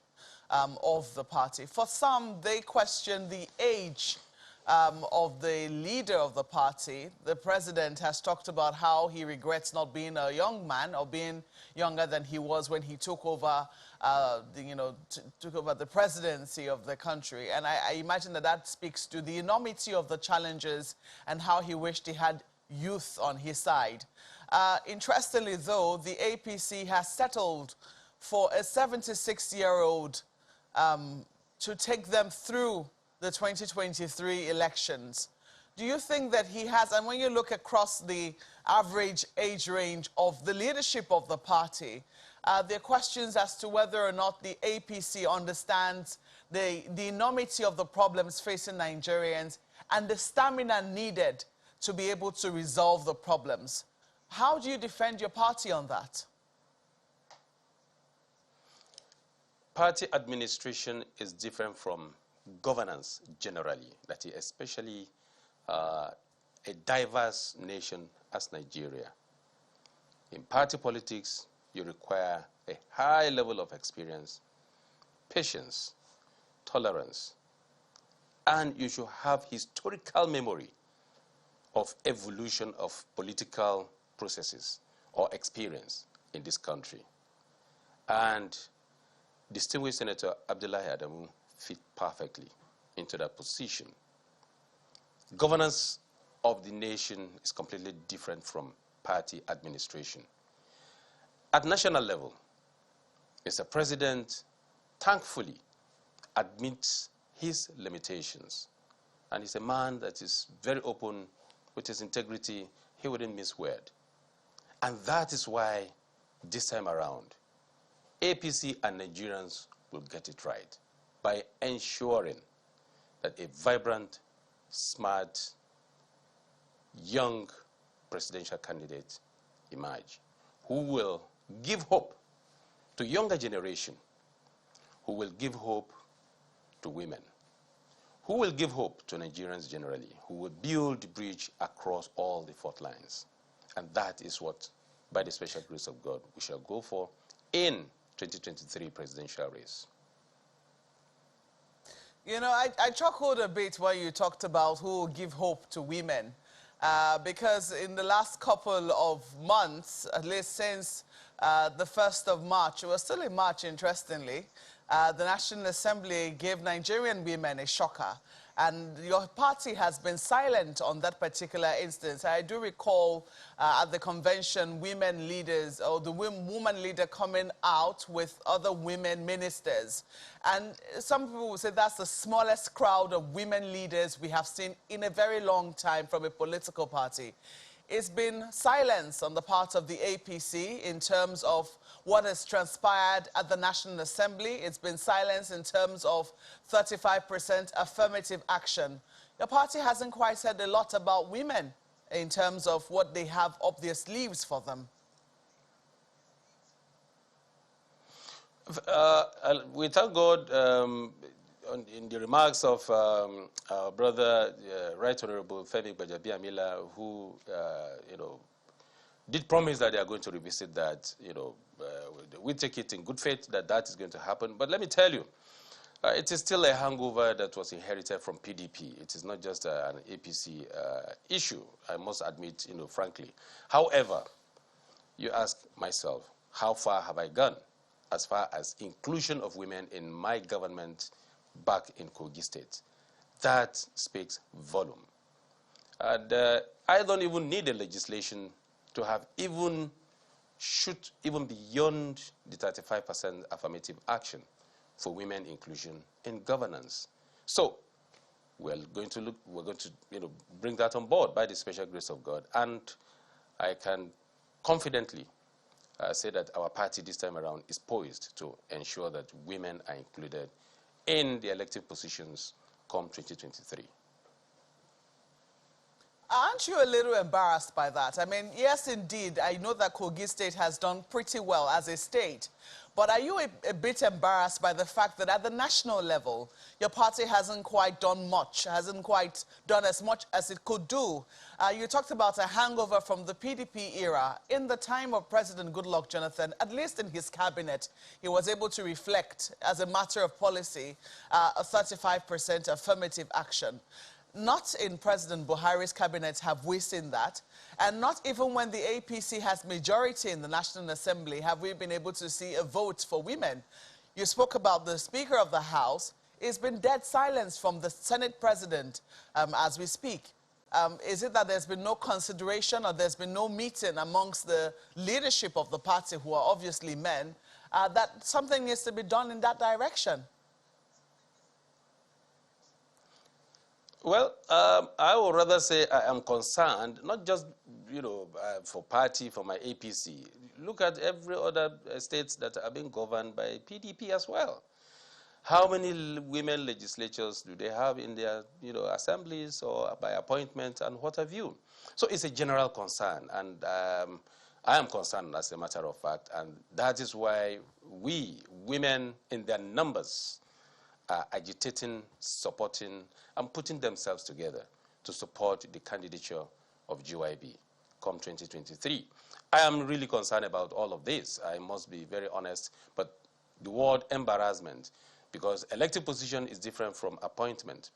of the party. For some, they question the age of the leader of the party. The president has talked about how he regrets not being a young man or being younger than he was when he took over, took over the presidency of the country. And I imagine that that speaks to the enormity of the challenges and how he wished he had youth on his side. Interestingly, though, the APC has settled for a 76-year-old to take them through the 2023 elections. Do you think that he has, and when you look across the average age range of the leadership of the party, there are questions as to whether or not the APC understands the enormity of the problems facing Nigerians and the stamina needed to be able to resolve the problems. How do you defend your party on that? Party administration is different from governance generally, that is especially a diverse nation as Nigeria. In party politics, you require a high level of experience, patience, tolerance, and you should have historical memory of evolution of political processes or experience in this country. And distinguished Senator Abdullahi Adamu fit perfectly into that position. Governance of the nation is completely different from party administration. At national level, Mr. President thankfully admits his limitations. And he's a man that is very open with his integrity. He wouldn't miss word. And that is why this time around, APC and Nigerians will get it right by ensuring that a vibrant, smart, young presidential candidate emerge, who will give hope to younger generation, who will give hope to women, who will give hope to Nigerians generally, who will build the bridge across all the fault lines. And that is what, by the special grace of God, we shall go for in 2023 presidential race. You know, I chuckled a bit when you talked about who will give hope to women, because in the last couple of months, at least since the 1st of March, it was still in March, interestingly, the National Assembly gave Nigerian women a shocker. And your party has been silent on that particular instance. I do recall at the convention, women leaders, or the woman leader coming out with other women ministers. And some people will say that's the smallest crowd of women leaders we have seen in a very long time from a political party. It's been silence on the part of the APC in terms of what has transpired at the National Assembly. It's been silence in terms of 35% affirmative action. Your party hasn't quite said a lot about women in terms of what they have up their sleeves for them. We thank God in the remarks of our brother, Right Honorable Femi Gbajabiamila, who, did promise that they are going to revisit that. We take it in good faith that that is going to happen. But let me tell you, it is still a hangover that was inherited from PDP. It is not just an APC issue, I must admit, frankly. However, you ask myself, how far have I gone as far as inclusion of women in my government back in Kogi State? That speaks volume. And I don't even need a legislation to have shoot even beyond the 35% affirmative action for women inclusion in governance. So we're going to bring that on board by the special grace of God. And I can confidently say that our party this time around is poised to ensure that women are included in the elective positions come 2023. Aren't you a little embarrassed by that? I mean, yes, indeed, I know that Kogi State has done pretty well as a state, but are you a bit embarrassed by the fact that at the national level, your party hasn't quite done much, hasn't quite done as much as it could do? You talked about a hangover from the PDP era. In the time of President Goodluck Jonathan, at least in his cabinet, he was able to reflect, as a matter of policy, a 35% affirmative action. Not in President Buhari's cabinet have we seen that, and not even when the APC has majority in the National Assembly have we been able to see a vote for women. You spoke about the Speaker of the House. It's been dead silence from the Senate President as we speak. Is it that there's been no consideration or there's been no meeting amongst the leadership of the party, who are obviously men, that something needs to be done in that direction? Well, I would rather say I am concerned, not just, for party, for my APC. Look at every other states that are being governed by PDP as well. How many women legislatures do they have in their, assemblies or by appointment, and what have you? So it's a general concern, and I am concerned as a matter of fact, and that is why we, women in their numbers, are agitating, supporting, and putting themselves together to support the candidature of GYB come 2023. I am really concerned about all of this. I must be very honest, but the word embarrassment, because elective position is different from appointment.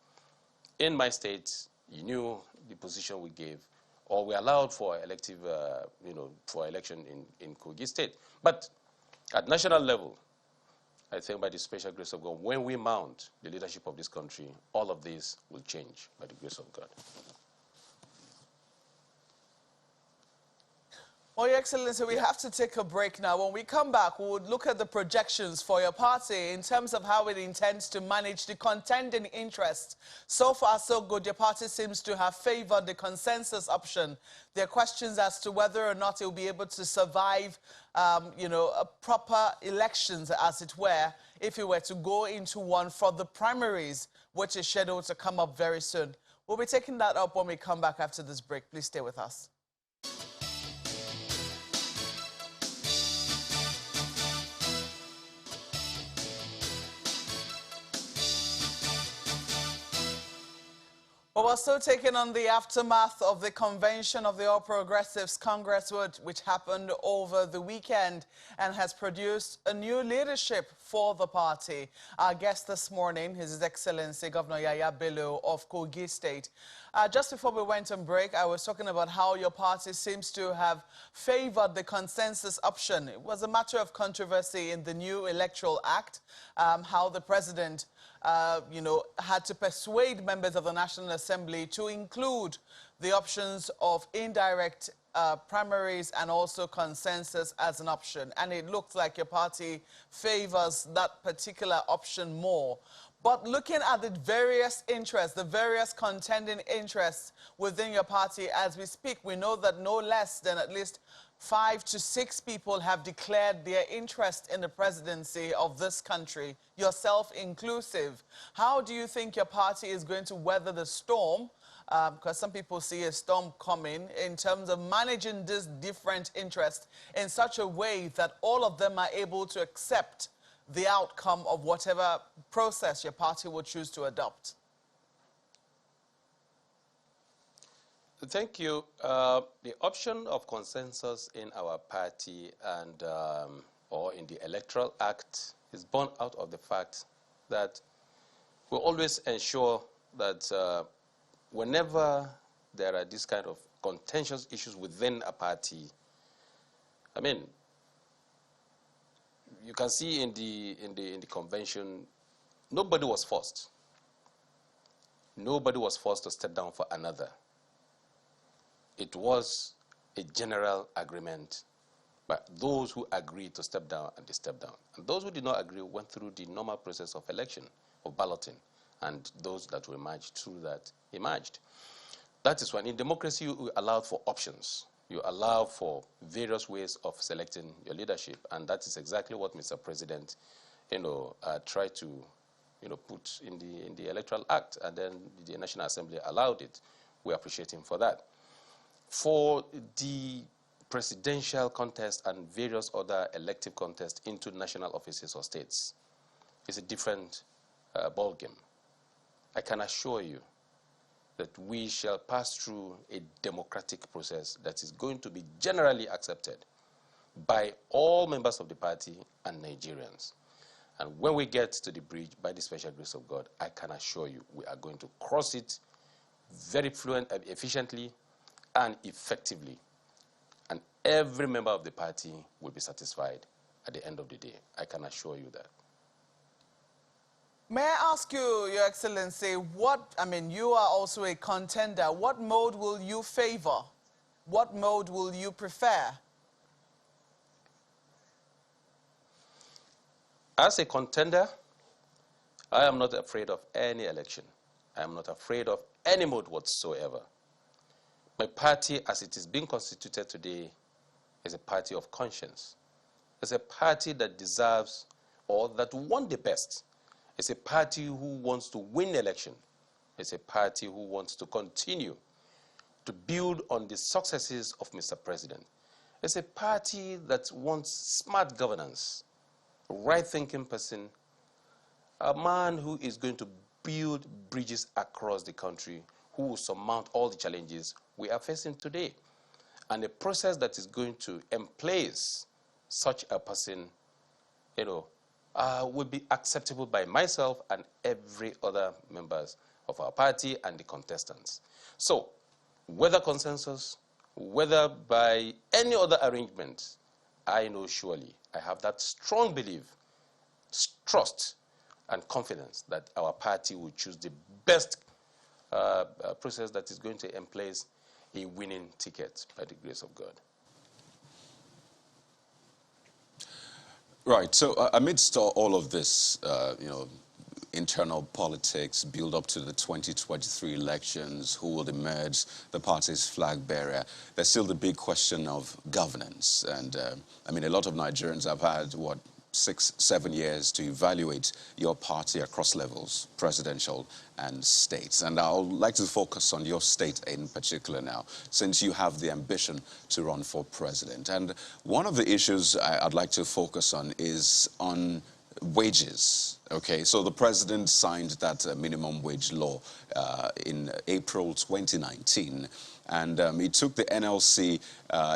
In my state, you knew the position we gave, or we allowed for elective, for election in Kogi State. But at national level, I think by the special grace of God, when we mount the leadership of this country, all of this will change by the grace of God. Well, Your Excellency, we have to take a break now. When we come back, we would look at the projections for your party in terms of how it intends to manage the contending interests. So far, so good. Your party seems to have favored the consensus option. There are questions as to whether or not it will be able to survive, a proper elections, as it were, if it were to go into one for the primaries, which is scheduled to come up very soon. We'll be taking that up when we come back after this break. Please stay with us. Well, we're still taking on the aftermath of the convention of the All Progressives Congress, which happened over the weekend and has produced a new leadership for the party. Our guest this morning is His Excellency Governor Yahaya Bello of Kogi State. Just before we went on break, I was talking about how your party seems to have favored the consensus option. It was a matter of controversy in the new Electoral Act, how the president had to persuade members of the National Assembly to include the options of indirect primaries and also consensus as an option. And it looks like your party favors that particular option more. But looking at the various interests, the various contending interests within your party as we speak, we know that no less than at least 5 to 6 people have declared their interest in the presidency of this country, yourself inclusive. How do you think your party is going to weather the storm? Because some people see a storm coming, in terms of managing these different interests in such a way that all of them are able to accept the outcome of whatever process your party will choose to adopt. Thank you. The option of consensus in our party and or in the Electoral Act is born out of the fact that we always ensure that whenever there are these kind of contentious issues within a party, I mean, you can see in the convention, nobody was forced. Nobody was forced to step down for another. It was a general agreement, but those who agreed to step down, and they stepped down. And those who did not agree went through the normal process of election, of balloting, and those that were emerged through that emerged. That is when in democracy you allowed for options. You allow for various ways of selecting your leadership, and that is exactly what Mr. President, tried to, put in the Electoral Act, and then the National Assembly allowed it. We appreciate him for that. For the presidential contest and various other elective contests into national offices or states, it's a different ballgame. I can assure you that we shall pass through a democratic process that is going to be generally accepted by all members of the party and Nigerians. And when we get to the bridge, by the special grace of God, I can assure you we are going to cross it very efficiently and effectively. And every member of the party will be satisfied at the end of the day. I can assure you that. May I ask you, Your Excellency, you are also a contender. What mode will you favor? What mode will you prefer? As a contender, I am not afraid of any election. I am not afraid of any mode whatsoever. My party, as it is being constituted today, is a party of conscience. It's a party that deserves or that won the best. It's a party who wants to win election. It's a party who wants to continue to build on the successes of Mr. President. It's a party that wants smart governance, a right-thinking person, a man who is going to build bridges across the country, who will surmount all the challenges we are facing today. And a process that is going to emplace such a person, will be acceptable by myself and every other members of our party and the contestants. So, whether consensus, whether by any other arrangement, I know surely, I have that strong belief, trust, and confidence that our party will choose the best process that is going to emplace a winning ticket by the grace of God. Right. So amidst all of this, internal politics, build up to the 2023 elections, who will emerge, the party's flag bearer, there's still the big question of governance. And a lot of Nigerians have had, 6-7 years to evaluate your party across levels, presidential and states. And I would like to focus on your state in particular now, since you have the ambition to run for president. And one of the issues I'd like to focus on is on wages. Okay, so the president signed that minimum wage law in April 2019. And he took the NLC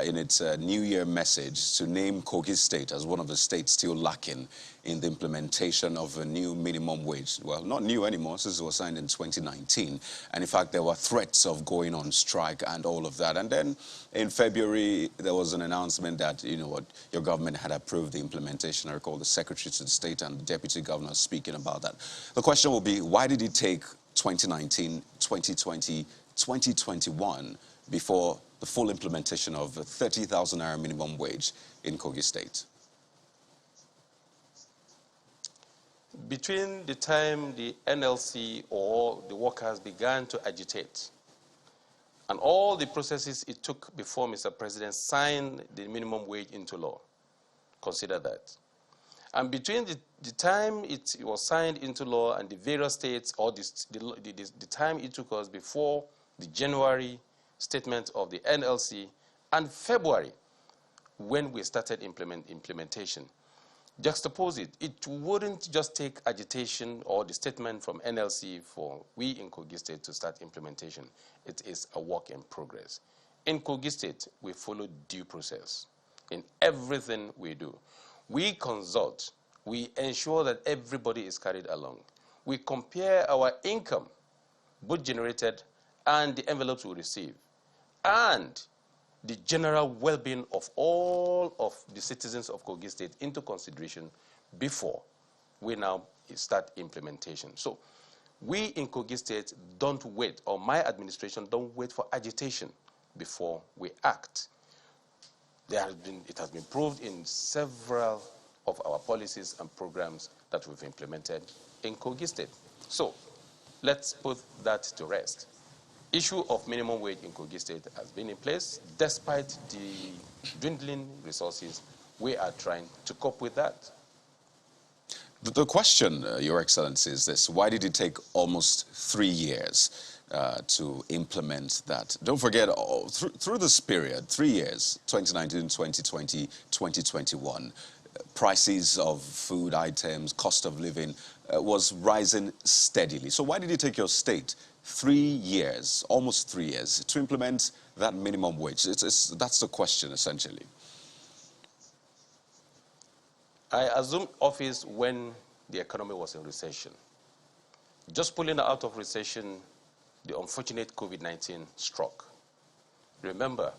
in its New Year message to name Kogi State as one of the states still lacking in the implementation of a new minimum wage. Well, not new anymore, since it was signed in 2019. And in fact, there were threats of going on strike and all of that. And then in February, there was an announcement that, your government had approved the implementation. I recall the Secretary to the State and the Deputy Governor speaking about that. The question will be, why did it take 2019, 2020, 2021 before the full implementation of the 30,000 naira minimum wage in Kogi State? Between the time the NLC or the workers began to agitate and all the processes it took before Mr. President signed the minimum wage into law, consider that. And between the time it was signed into law and the various states, or the time it took us before the January statement of the NLC and February, when we started implementation, juxtapose it. It wouldn't just take agitation or the statement from NLC for we in Kogi State to start implementation. It is a work in progress. In Kogi State, we follow due process in everything we do. We consult. We ensure that everybody is carried along. We compare our income, both generated and the envelopes we receive, and the general well-being of all of the citizens of Kogi State into consideration before we now start implementation. So We in Kogi State don't wait, or my administration don't wait for agitation before we act. It has been proved in several of our policies and programs that we've implemented in Kogi State. So let's put that to rest. Issue of minimum wage in Kogi State has been in place. Despite the dwindling resources, we are trying to cope with that. The question, Your Excellency, is this. Why did it take almost 3 years to implement that? Don't forget, through this period, 3 years, 2019, 2020, 2021, prices of food items, cost of living was rising steadily. So why did it take your state 3 years, almost 3 years, to implement that minimum wage? That's the question, essentially. I assumed office when the economy was in recession. Just pulling out of recession, the unfortunate COVID-19 struck. Remember,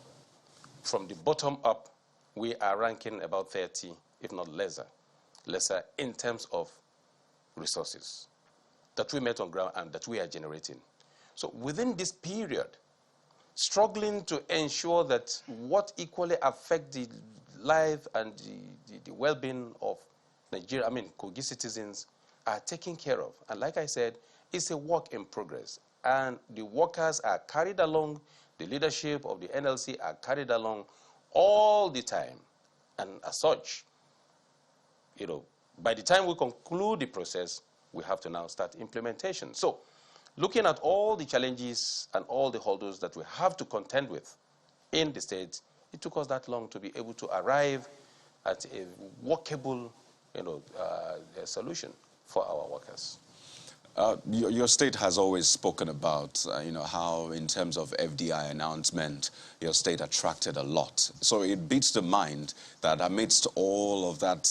from the bottom up, we are ranking about 30, if not lesser in terms of resources that we met on ground and that we are generating. So within this period, struggling to ensure that what equally affects the life and the well-being of Nigeria, Kogi citizens, are taken care of. And like I said, it's a work in progress. And the workers are carried along, the leadership of the NLC are carried along all the time. And as such, by the time we conclude the process, we have to now start implementation. So, looking at all the challenges and all the hurdles that we have to contend with in the state, it took us that long to be able to arrive at a workable, solution for our workers. Your state has always spoken about, how in terms of FDI announcement, your state attracted a lot. So it beats the mind that amidst all of that,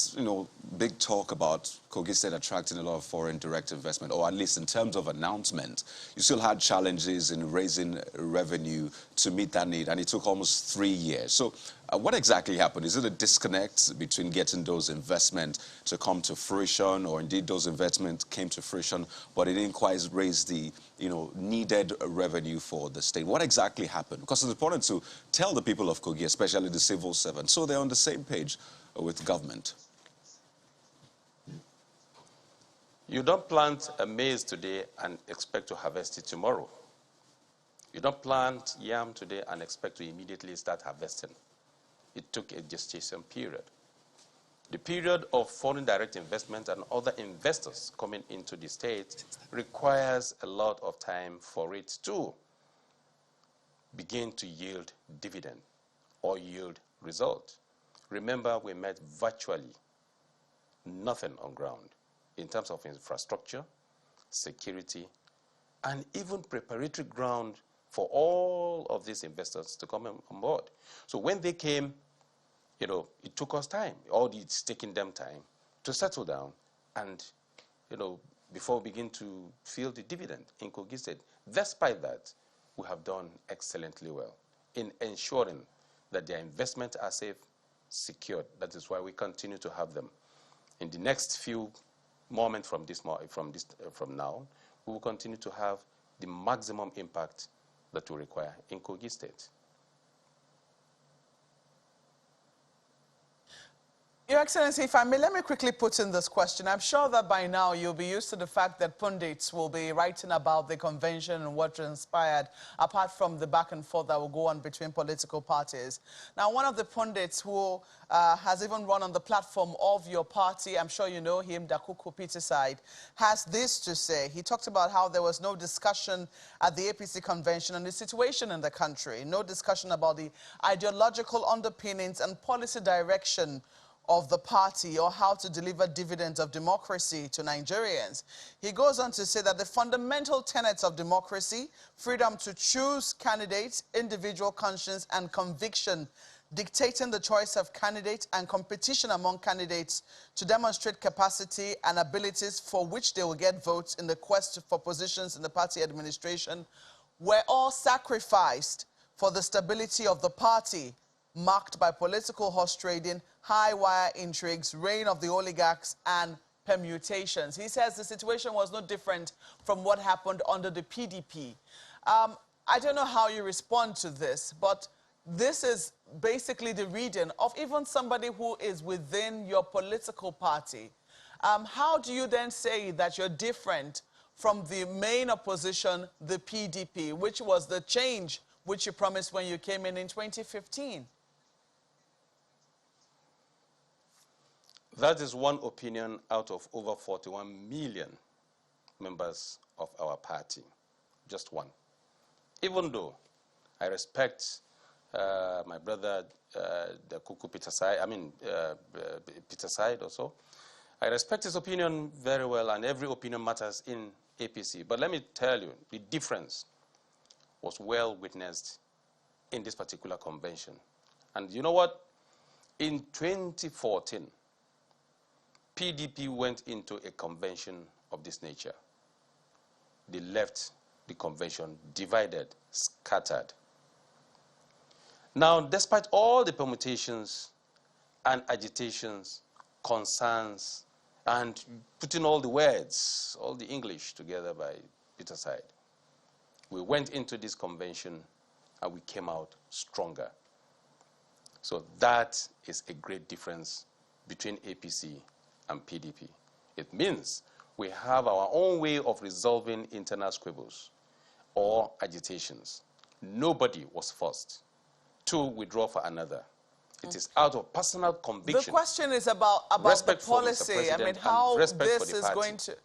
big talk about Kogi State attracting a lot of foreign direct investment, or at least in terms of announcement, you still had challenges in raising revenue to meet that need, and it took almost 3 years. So what exactly happened? Is it a disconnect between getting those investments to come to fruition, or indeed those investments came to fruition, but it didn't quite raise the needed revenue for the state? What exactly happened? Because it's important to tell the people of Kogi, especially the civil servants, so they're on the same page with government. You don't plant a maize today and expect to harvest it tomorrow. You don't plant yam today and expect to immediately start harvesting. It took a gestation period. The period of foreign direct investment and other investors coming into the state requires a lot of time for it to begin to yield dividend or yield result. Remember, we met virtually nothing on ground in terms of infrastructure, security, and even preparatory ground for all of these investors to come on board. So when they came, it took us time. It's taking them time to settle down and, before we begin to feel the dividend in Kogi State. Despite that, we have done excellently well in ensuring that their investments are safe, secured. That is why we continue to have them. In the next few moments from now, we will continue to have the maximum impact that we require in Kogi State. Your Excellency, if I may, let me quickly put in this question. I'm sure that by now you'll be used to the fact that pundits will be writing about the convention and what transpired, apart from the back and forth that will go on between political parties. Now, one of the pundits who has even run on the platform of your party, I'm sure you know him, Dakuku Peterside, has this to say. He talked about how there was no discussion at the APC convention on the situation in the country, no discussion about the ideological underpinnings and policy direction of the party or how to deliver dividends of democracy to Nigerians. He goes on to say that the fundamental tenets of democracy, freedom to choose candidates, individual conscience and conviction, dictating the choice of candidates and competition among candidates to demonstrate capacity and abilities for which they will get votes in the quest for positions in the party administration, were all sacrificed for the stability of the party, marked by political horse trading, high wire intrigues, reign of the oligarchs, and permutations. He says the situation was no different from what happened under the PDP. I don't know how you respond to this, but this is basically the reading of even somebody who is within your political party. How do you then say that you're different from the main opposition, the PDP, which was the change which you promised when you came in 2015? That is one opinion out of over 41 million members of our party. Just one. Even though I respect my brother, the Kuku Peter Side, Peter Side also. I respect his opinion very well, and every opinion matters in APC. But let me tell you, the difference was well witnessed in this particular convention. And you know what? In 2014, PDP went into a convention of this nature. They left the convention divided, scattered. Now, despite all the permutations and agitations, concerns, and putting all the words, all the English together by Peter Side, we went into this convention and we came out stronger. So that is a great difference between APC and PDP. It means we have our own way of resolving internal squabbles or agitations. Nobody was forced to withdraw for another. It is out of personal conviction. The question is about the policy. I mean, how this is going to...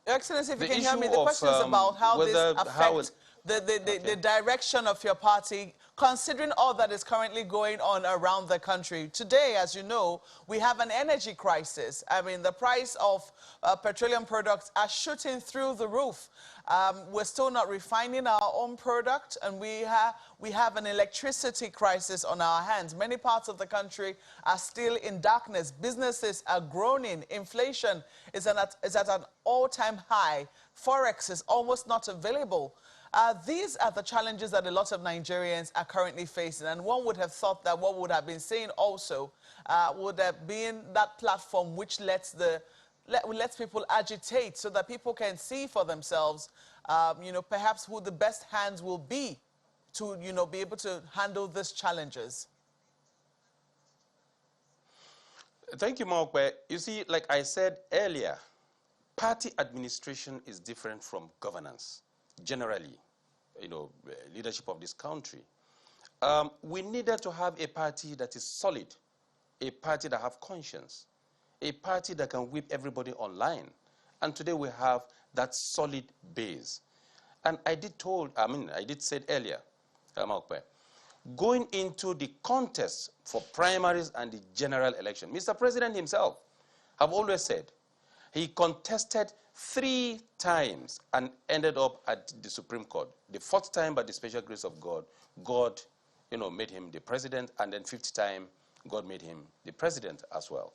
Your Excellency, if you can hear me, the question is about how this affects the direction of your party, considering all that is currently going on around the country. Today, as you know, we have an energy crisis. I mean, the price of petroleum products are shooting through the roof. We're still not refining our own product, and we have an electricity crisis on our hands. Many parts of the country are still in darkness. Businesses are groaning. Inflation is at an all-time high. Forex is almost not available. These are the challenges that a lot of Nigerians are currently facing, and one would have thought that what would have been saying also would have been that platform which lets people agitate so that people can see for themselves, perhaps who the best hands will be to, be able to handle these challenges. Thank you, Mokwe. You see, like I said earlier, party administration is different from governance. Generally, leadership of this country. We needed to have a party that is solid, a party that have conscience, a party that can whip everybody online. And today we have that solid base. And I did say earlier, going into the contest for primaries and the general election, Mr. President himself have always said he contested 3 times and ended up at the Supreme Court. The 4th time, by the special grace of God, God, made him the president, and then 5th time, God made him the president as well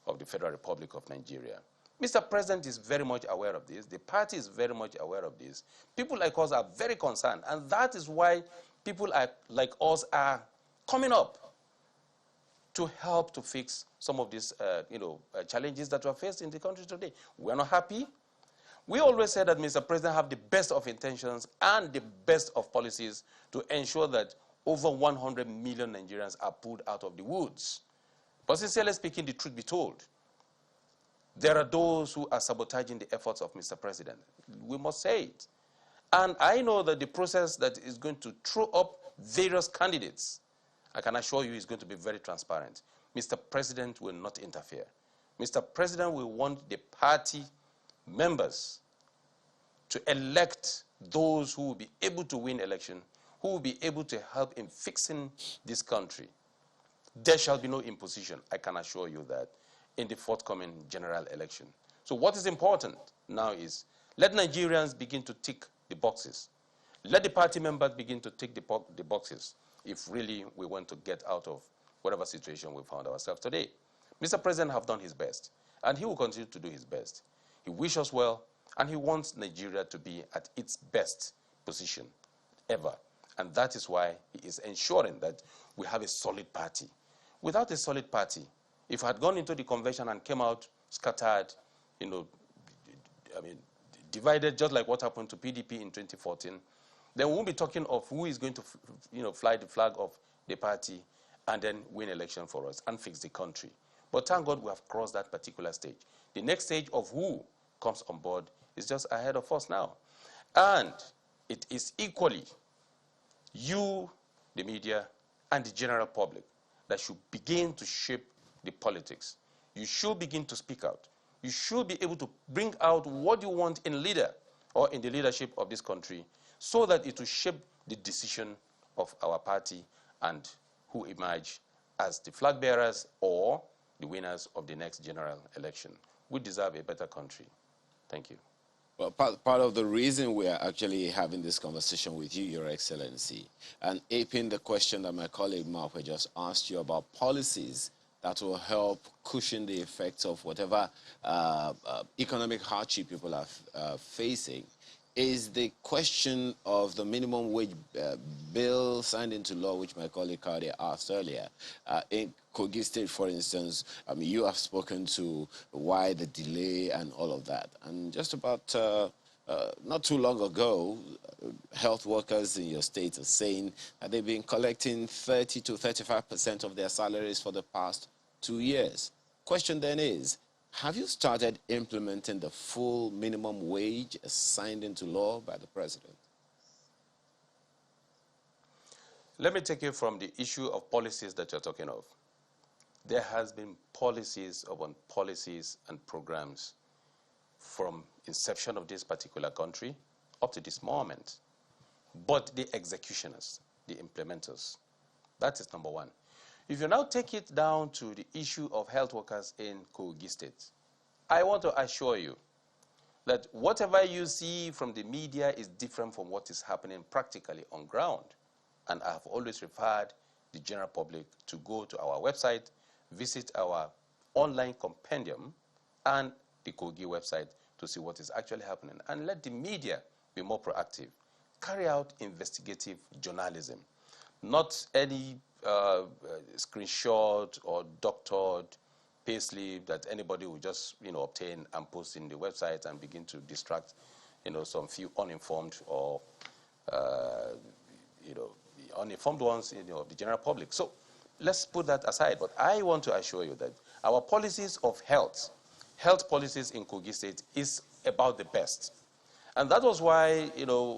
of the Federal Republic of Nigeria. Mr. President is very much aware of this. The party is very much aware of this. People like us are very concerned, and that is why people like us are coming up to help to fix some of these, challenges that were faced in the country today. We're not happy. We always say that Mr. President have the best of intentions and the best of policies to ensure that over 100 million Nigerians are pulled out of the woods. But sincerely speaking, the truth be told, there are those who are sabotaging the efforts of Mr. President. We must say it. And I know that the process that is going to throw up various candidates, I can assure you is going to be very transparent. Mr. President will not interfere. Mr. President will want the party members to elect those who will be able to win election, who will be able to help in fixing this country. There shall be no imposition, I can assure you that, in the forthcoming general election. So what is important now is let Nigerians begin to tick the boxes. Let the party members begin to tick the boxes if really we want to get out of whatever situation we found ourselves today. Mr. President have done his best, and he will continue to do his best. He wishes us well, and he wants Nigeria to be at its best position ever. And that is why he is ensuring that we have a solid party. Without a solid party, If I had gone into the convention and came out scattered, you know, I mean, divided, just like what happened to PDP in 2014, then we won't be talking of who is going to, fly the flag of the party and then win election for us and fix the country. But thank God we have crossed that particular stage. The next stage of who comes on board is just ahead of us now. And it is equally you, the media, and the general public that should begin to shape the politics. You should begin to speak out. You should be able to bring out what you want in a leader or in the leadership of this country so that it will shape the decision of our party and who emerge as the flag bearers or the winners of the next general election. We deserve a better country. Thank you. Well, part of the reason we are actually having this conversation with you, Your Excellency, and aping the question that my colleague Marwe just asked you about policies that will help cushion the effects of whatever economic hardship people are facing, is the question of the minimum wage bill signed into law, which my colleague Kade asked earlier. In Kogi State, for instance, I mean, you have spoken to why the delay and all of that. And just about not too long ago, health workers in your state are saying that they've been collecting 30 to 35% of their salaries for the past 2 years. Question then is, have you started implementing the full minimum wage signed into law by the president? Let me take you from the issue of policies that you're talking of. There has been policies upon policies and programs from inception of this particular country up to this moment. But the executioners, the implementers, that is number one. If you now take it down to the issue of health workers in Kogi State, I want to assure you that whatever you see from the media is different from what is happening practically on ground. And I have always referred the general public to go to our website, visit our online compendium and the Kogi website to see what is actually happening. And let the media be more proactive. Carry out investigative journalism, not any screenshot or doctored payslip that anybody will just obtain and post in the website and begin to distract some few uninformed or the uninformed ones of the general public. So let's put that aside. But I want to assure you that our policies of health policies in Kogi State is about the best. And that was why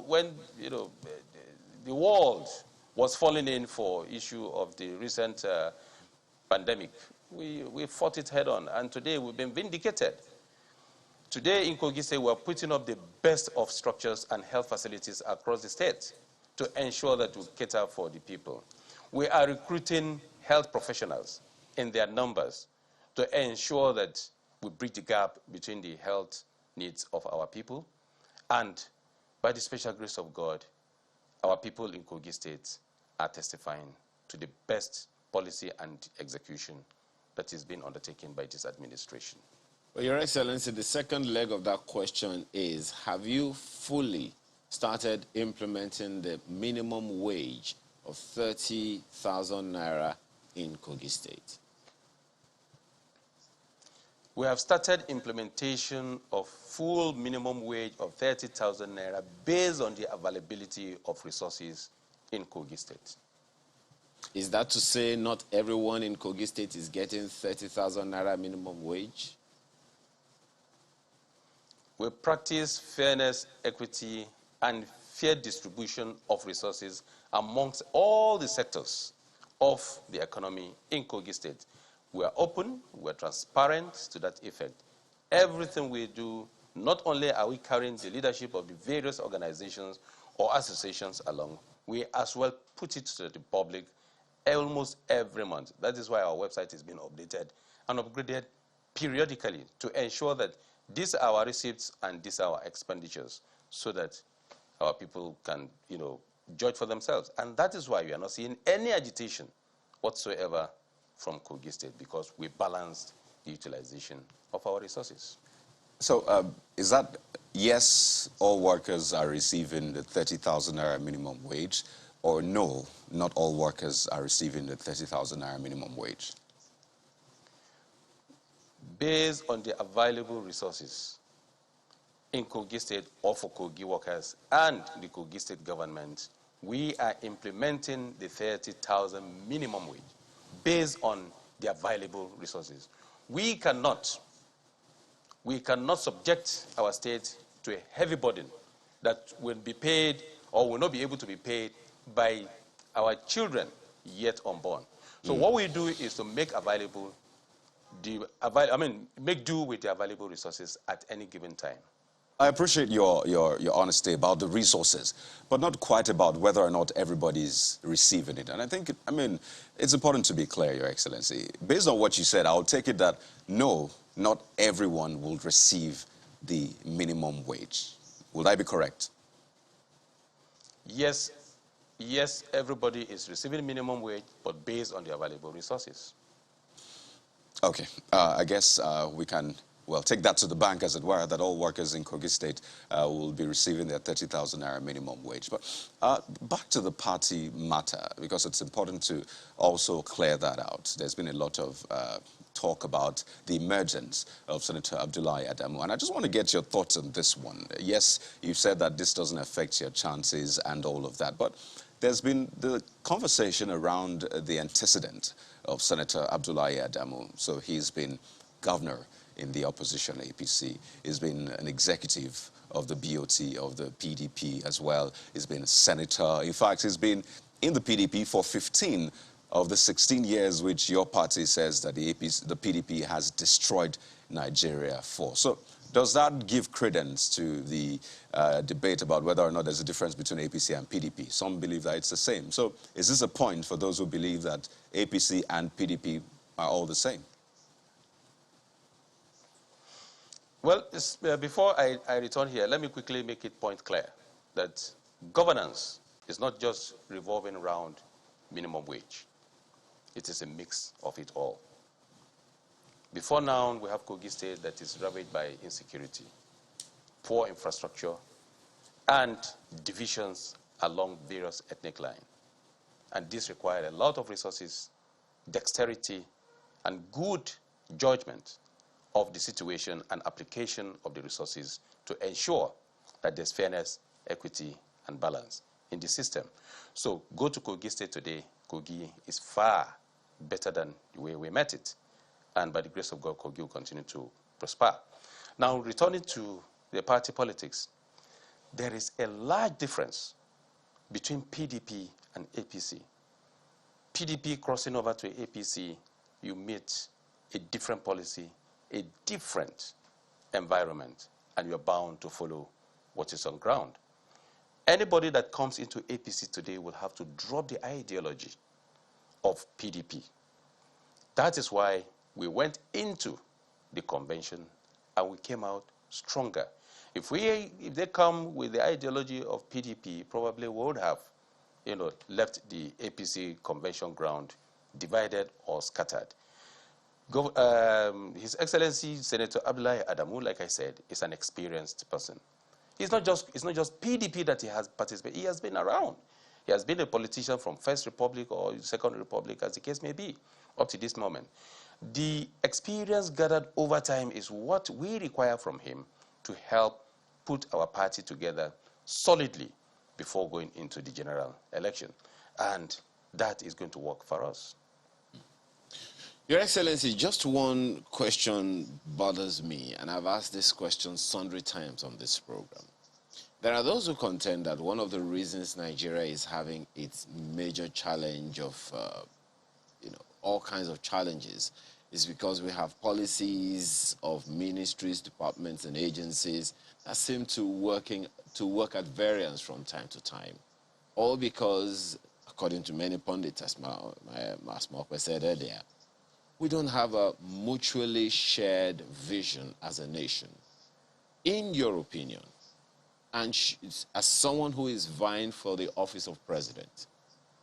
when the world was falling in for issue of the recent pandemic, we fought it head on, and today we've been vindicated. Today in Kogi State, we're putting up the best of structures and health facilities across the state to ensure that we cater for the people. We are recruiting health professionals in their numbers to ensure that we bridge the gap between the health needs of our people. And by the special grace of God, our people in Kogi State are testifying to the best policy and execution that is being undertaken by this administration. Well, Your Excellency, the second leg of that question is, have you fully started implementing the minimum wage of 30,000 naira in Kogi State? We have started implementation of full minimum wage of 30,000 naira based on the availability of resources in Kogi State. Is that to say not everyone in Kogi State is getting 30,000 naira minimum wage? We practice fairness, equity, and fair distribution of resources amongst all the sectors of the economy in Kogi State. We are open, we are transparent to that effect. Everything we do, not only are we carrying the leadership of the various organizations or associations along, we as well put it to the public almost every month. That is why our website is being updated and upgraded periodically to ensure that these are our receipts and these are our expenditures so that our people can, judge for themselves. And that is why we are not seeing any agitation whatsoever from Kogi State, because we balanced the utilization of our resources. So is that, yes, all workers are receiving the 30,000 naira minimum wage, or no, not all workers are receiving the 30,000 naira minimum wage? based on the available resources in Kogi State or for Kogi workers and the Kogi State government, we are implementing the 30,000 minimum wage based on the available resources. We cannot subject our state to a heavy burden that will be paid or will not be able to be paid by our children yet unborn. So what we do is to make available make do with the available resources at any given time. I appreciate your honesty about the resources, but not quite about whether or not everybody's receiving it. And I think, it's important to be clear, Your Excellency. Based on what you said, I'll take it that no, not everyone will receive the minimum wage. Would I be correct? Yes, everybody is receiving minimum wage, but based on the available resources. Okay, I guess we can, take that to the bank, as it were, that all workers in Kogi State will be receiving their 30,000 naira minimum wage. But back to the party matter, because it's important to also clear that out. There's been a lot of talk about the emergence of Senator Abdullahi Adamu, and I just want to get your thoughts on this one. Yes, you've said that this doesn't affect your chances and all of that, but there's been the conversation around the antecedent of Senator Abdullahi Adamu. So he's been governor in the opposition APC. He's been an executive of the BOT of the PDP as well. He's been a senator. In fact, he's been in the PDP for 15 of the 16 years which your party says that the PDP has destroyed Nigeria for. So does that give credence to the debate about whether or not there's a difference between APC and PDP? Some believe that it's the same. So is this a point for those who believe that APC and PDP are all the same? Well, before I return here, let me quickly make it point clear that governance is not just revolving around minimum wage. It is a mix of it all. Before now, we have Kogi State that is ravaged by insecurity, poor infrastructure, and divisions along various ethnic lines. And this required a lot of resources, dexterity, and good judgment of the situation and application of the resources to ensure that there's fairness, equity, and balance in the system. So go to Kogi State today. Kogi is far better than the way we met it. And by the grace of God, Kogi will continue to prosper. Now, returning to the party politics, there is a large difference between PDP and APC. PDP crossing over to APC, you meet a different policy, a different environment, and you're bound to follow what is on ground. Anybody that comes into APC today will have to drop the ideology of PDP. That is why we went into the convention and we came out stronger. If they come with the ideology of PDP, probably would have, left the APC convention ground divided or scattered. His Excellency Senator Abdullahi Adamu, like I said, is an experienced person. It's not just PDP that he has participated. He has been around. He has been a politician from First Republic or Second Republic, as the case may be, up to this moment. The experience gathered over time is what we require from him to help put our party together solidly before going into the general election. And that is going to work for us. Your Excellency, just one question bothers me, and I've asked this question sundry times on this program. There are those who contend that one of the reasons Nigeria is having its major challenge of, all kinds of challenges is because we have policies of ministries, departments, and agencies that seem to work at variance from time to time. All because, according to many pundits, as Mark said earlier, we don't have a mutually shared vision as a nation. In your opinion, and as someone who is vying for the office of president,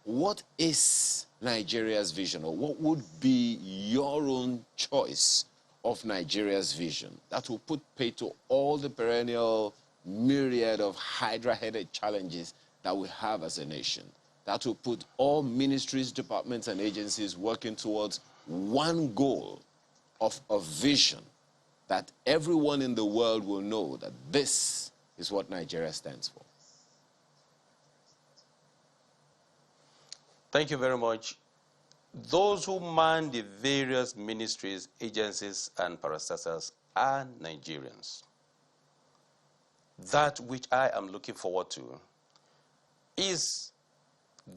what is Nigeria's vision, or what would be your own choice of Nigeria's vision that will put pay to all the perennial myriad of hydra-headed challenges that we have as a nation, that will put all ministries, departments, and agencies working towards one goal of a vision that everyone in the world will know that this is what Nigeria stands for? Thank you very much. Those who man the various ministries, agencies, and parastatals are Nigerians. That which I am looking forward to is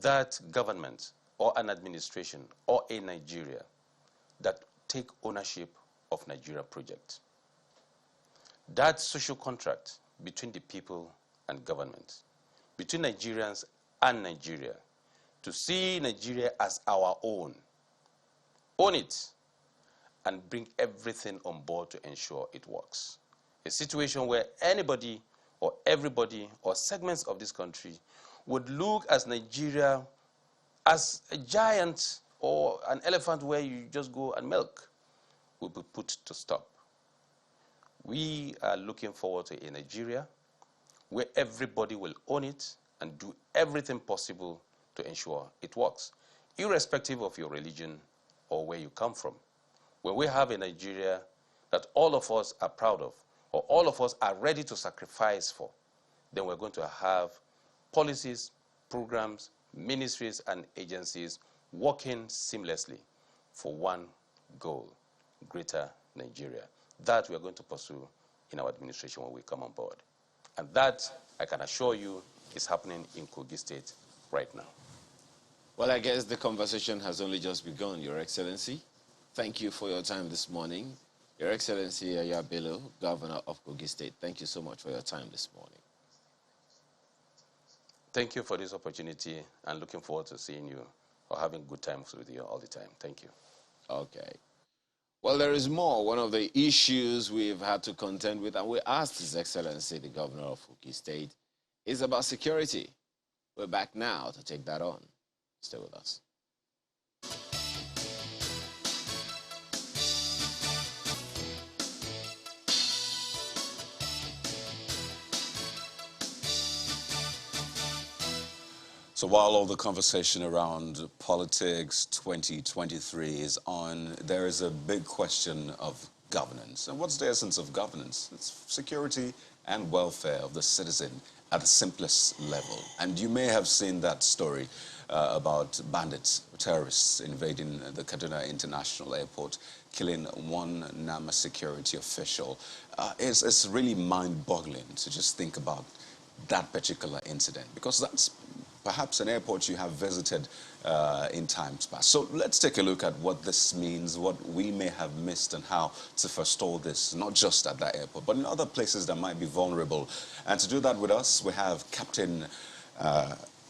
that government or an administration or a Nigeria that take ownership of Nigeria project. That social contract between the people and government, between Nigerians and Nigeria, to see Nigeria as our own it, and bring everything on board to ensure it works. A situation where anybody or everybody or segments of this country would look at Nigeria as a giant or an elephant where you just go and milk, will be put to stop. We are looking forward to a Nigeria where everybody will own it and do everything possible to ensure it works, irrespective of your religion or where you come from. When we have a Nigeria that all of us are proud of, or all of us are ready to sacrifice for, then we're going to have policies, programs, ministries, and agencies working seamlessly for one goal, greater Nigeria. That we are going to pursue in our administration when we come on board. And that, I can assure you, is happening in Kogi State right now. Well, I guess the conversation has only just begun, Your Excellency. Thank you for your time this morning. Your Excellency Yahaya Bello, Governor of Kogi State, thank you so much for your time this morning. Thank you for this opportunity, and looking forward to seeing you or having good times with you all the time. Thank you. Okay. Well, there is more. One of the issues we've had to contend with, and we asked His Excellency, the Governor of Kogi State, is about security. We're back now to take that on. Stay with us. So while all the conversation around politics 2023 is on, there is a big question of governance. And what's the essence of governance? It's security and welfare of the citizen at the simplest level. And you may have seen that story about bandits, terrorists invading the Kaduna International Airport, killing one NAMA security official. It's really mind-boggling to just think about that particular incident, because that's perhaps an airport you have visited in times past. So let's take a look at what this means, what we may have missed, and how to forestall this, not just at that airport, but in other places that might be vulnerable. And to do that with us, we have Captain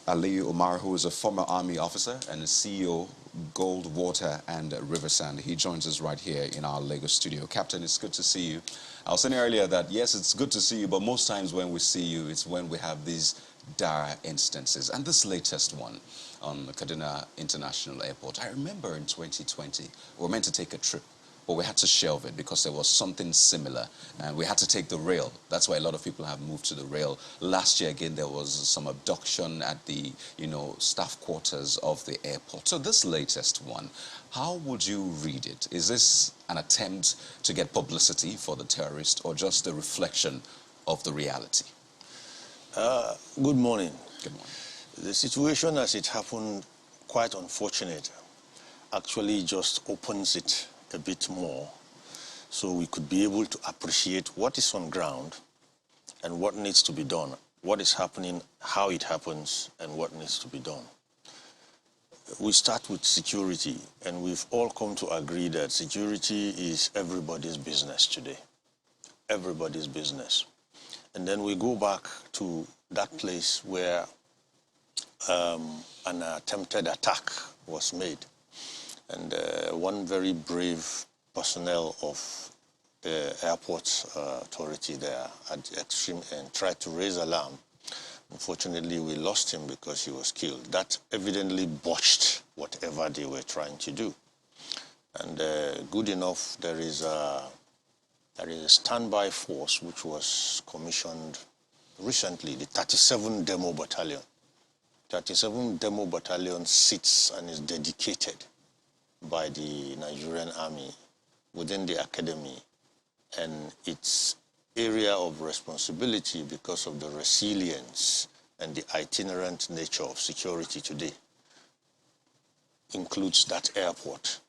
Ali Umar, who is a former Army officer and a CEO, Gold, Water and Riversand. He joins us right here in our Lagos studio. Captain, it's good to see you. I was saying earlier that, yes, it's good to see you, but most times when we see you, it's when we have these dire instances. And this latest one on the Kaduna International Airport, I remember in 2020, we were meant to take a trip, but we had to shelve it because there was something similar, and we had to take the rail. That's why a lot of people have moved to the rail. Last year, again, there was some abduction at the, staff quarters of the airport. So this latest one, how would you read it? Is this an attempt to get publicity for the terrorist, or just a reflection of the reality? Good morning. Good morning. The situation as it happened, quite unfortunate, actually just opens it a bit more, so we could be able to appreciate what is on ground and what needs to be done, what is happening, how it happens, and what needs to be done. We start with security, and we've all come to agree that security is everybody's business today. Everybody's business. And then we go back to that place where an attempted attack was made. And one very brave personnel of the airport authority there at the extreme end tried to raise alarm. Unfortunately, we lost him because he was killed. That evidently botched whatever they were trying to do. And good enough, there is a standby force which was commissioned recently, the 37 Demo Battalion. 37 Demo Battalion sits and is dedicated by the Nigerian Army within the academy and its area of responsibility because of the resilience and the itinerant nature of security today includes that airport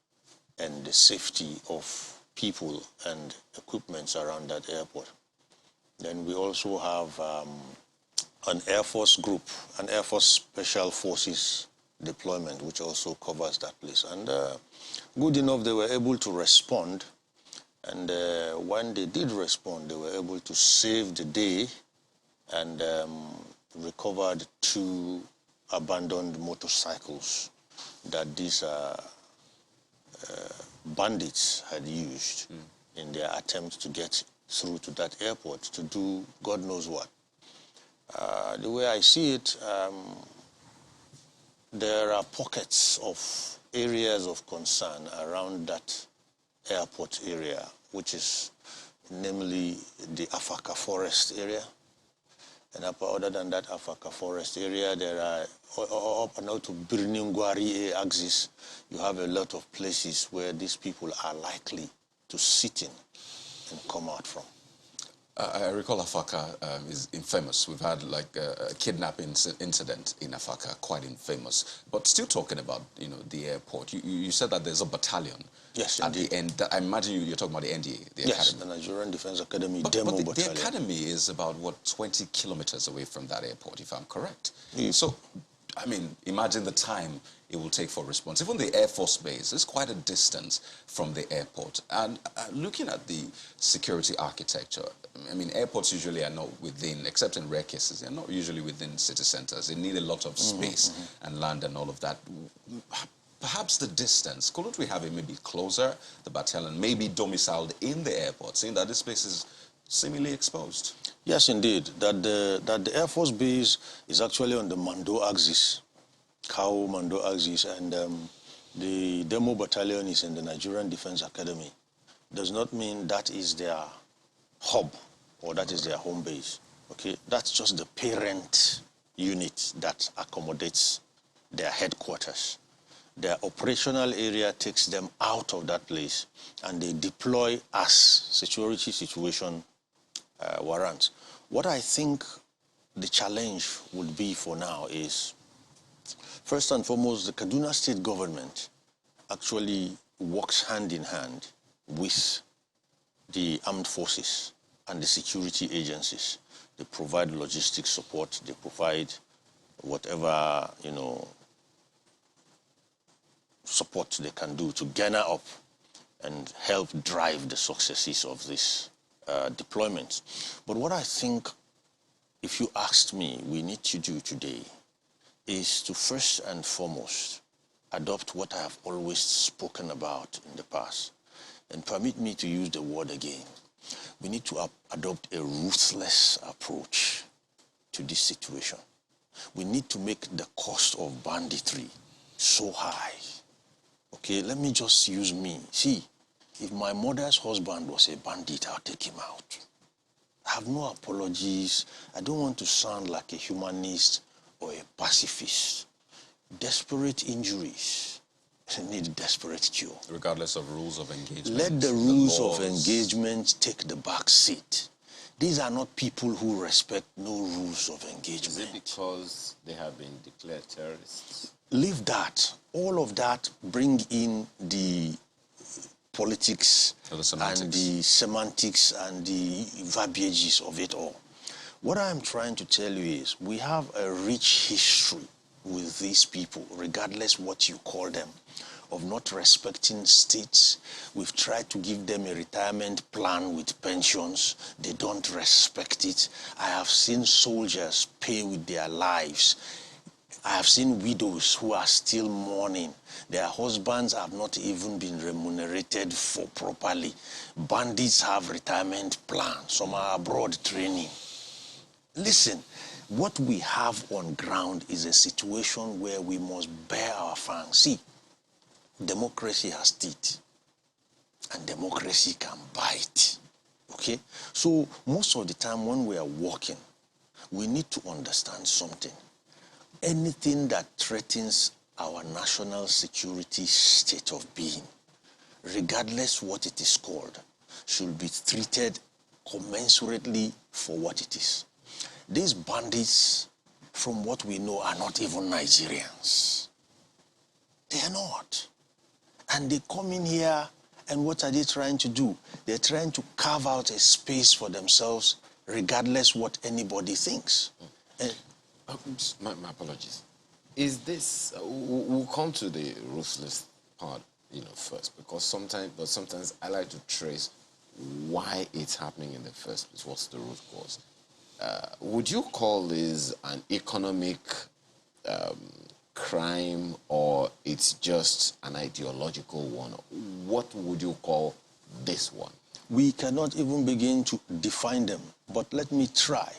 and the safety of people and equipments around that airport. Then we also have an Air Force group, an Air Force Special Forces deployment, which also covers that place. And good enough, they were able to respond. And when they did respond, they were able to save the day and recovered 2 abandoned motorcycles that these bandits had used in their attempt to get through to that airport to do God knows what. The way I see it, there are pockets of areas of concern around that airport area, which is namely the Afaka Forest area. And other than that Afaka Forest area, there are up and out to Birningwari axis, you have a lot of places where these people are likely to sit in and come out from. I recall Afaka is infamous. We've had like a kidnapping incident in Afaka, quite infamous. But still talking about, you know, the airport, you said that there's a battalion. Yes, at the end. I imagine you're talking about the NDA, the yes, academy. the Nigerian Defense Academy but demo the battalion. The academy is about, what, 20 kilometers away from that airport, if I'm correct. So, I mean, imagine the time it will take for response. Even the Air Force Base is quite a distance from the airport. And looking at the security architecture, I mean, airports usually are not within, except in rare cases, they're not usually within city centers. They need a lot of space and land and all of that. Perhaps the distance, couldn't we have it maybe closer, the battalion, maybe domiciled in the airport, seeing that this space is seemingly exposed? Yes, indeed. That the Air Force Base is actually on the Mando axis, Cow Mando axis, and the demo battalion is in the Nigerian Defense Academy. Does not mean that is their hub or that is their home base. Okay, that's just the parent unit that accommodates their headquarters. Their operational area takes them out of that place and they deploy as security situation warrants. What I think the challenge would be for now is, first and foremost, the Kaduna state government actually works hand in hand with the armed forces and the security agencies. They provide logistic support, they provide whatever, you know, support they can do to garner up and help drive the successes of this deployment. But what I think, if you asked me, we need to do today is to first and foremost adopt what I have always spoken about in the past. And permit me to use the word again. We need to adopt a ruthless approach to this situation. We need to make the cost of banditry so high. Okay, let me just use me. See, if my mother's husband was a bandit, I'll take him out. I have no apologies. I don't want to sound like a humanist or a pacifist. Desperate injuries need desperate cure. Regardless of rules of engagement. Let the rules of engagement take the back seat. These are not people who respect no rules of engagement. Is it because they have been declared terrorists? Leave that. All of that bring in the politics and the semantics and the verbiages of it all. What I'm trying to tell you is we have a rich history with these people, regardless what you call them, of not respecting states. We've tried to give them a retirement plan with pensions. They don't respect it. I have seen soldiers pay with their lives. I have seen widows who are still mourning. Their husbands have not even been remunerated for properly. Bandits have retirement plans. Some are abroad training. Listen, what we have on ground is a situation where we must bear our fangs. See, democracy has teeth, and democracy can bite. Okay? So most of the time when we are walking, we need to understand something. Anything that threatens our national security state of being, regardless what it is called, should be treated commensurately for what it is. These bandits, from what we know, are not even Nigerians. They are not. And they come in here, and what are they trying to do? They're trying to carve out a space for themselves, regardless what anybody thinks. And my apologies. Is this, we'll come to the ruthless part, first, because sometimes I like to trace why it's happening in the first place. What's the root cause? Would you call this an economic crime, or it's just an ideological one? What would you call this one? We cannot even begin to define them, but let me try.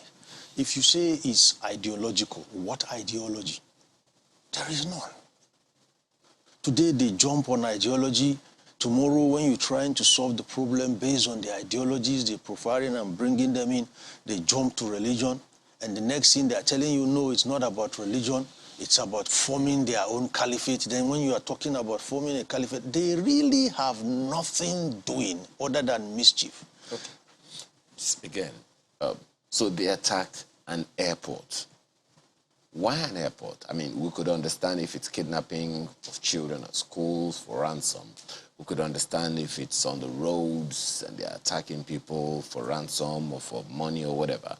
If you say it's ideological, what ideology? There is none. Today they jump on ideology. Tomorrow, when you're trying to solve the problem based on the ideologies they're profiling and bringing them in, they jump to religion. And the next thing they're telling you, no, it's not about religion. It's about forming their own caliphate. Then when you are talking about forming a caliphate, they really have nothing doing other than mischief. Okay. Again, so they attacked an airport. Why an airport? I mean, we could understand if it's kidnapping of children at schools for ransom. We could understand if it's on the roads and they're attacking people for ransom or for money or whatever.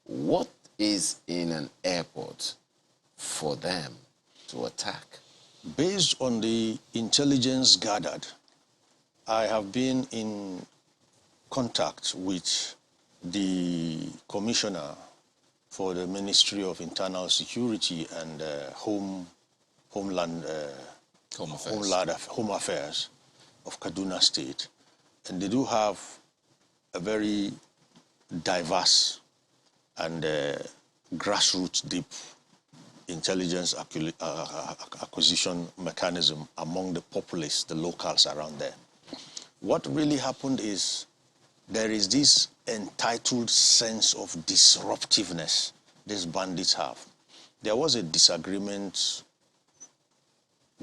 What is in an airport for them to attack? Based on the intelligence gathered, I have been in contact with the commissioner for the Ministry of Internal Security and Home Affairs of Kaduna State. And they do have a very diverse and grassroots deep intelligence acquisition mechanism among the populace, the locals around there. What really happened is there is this entitled sense of disruptiveness these bandits have. There was a disagreement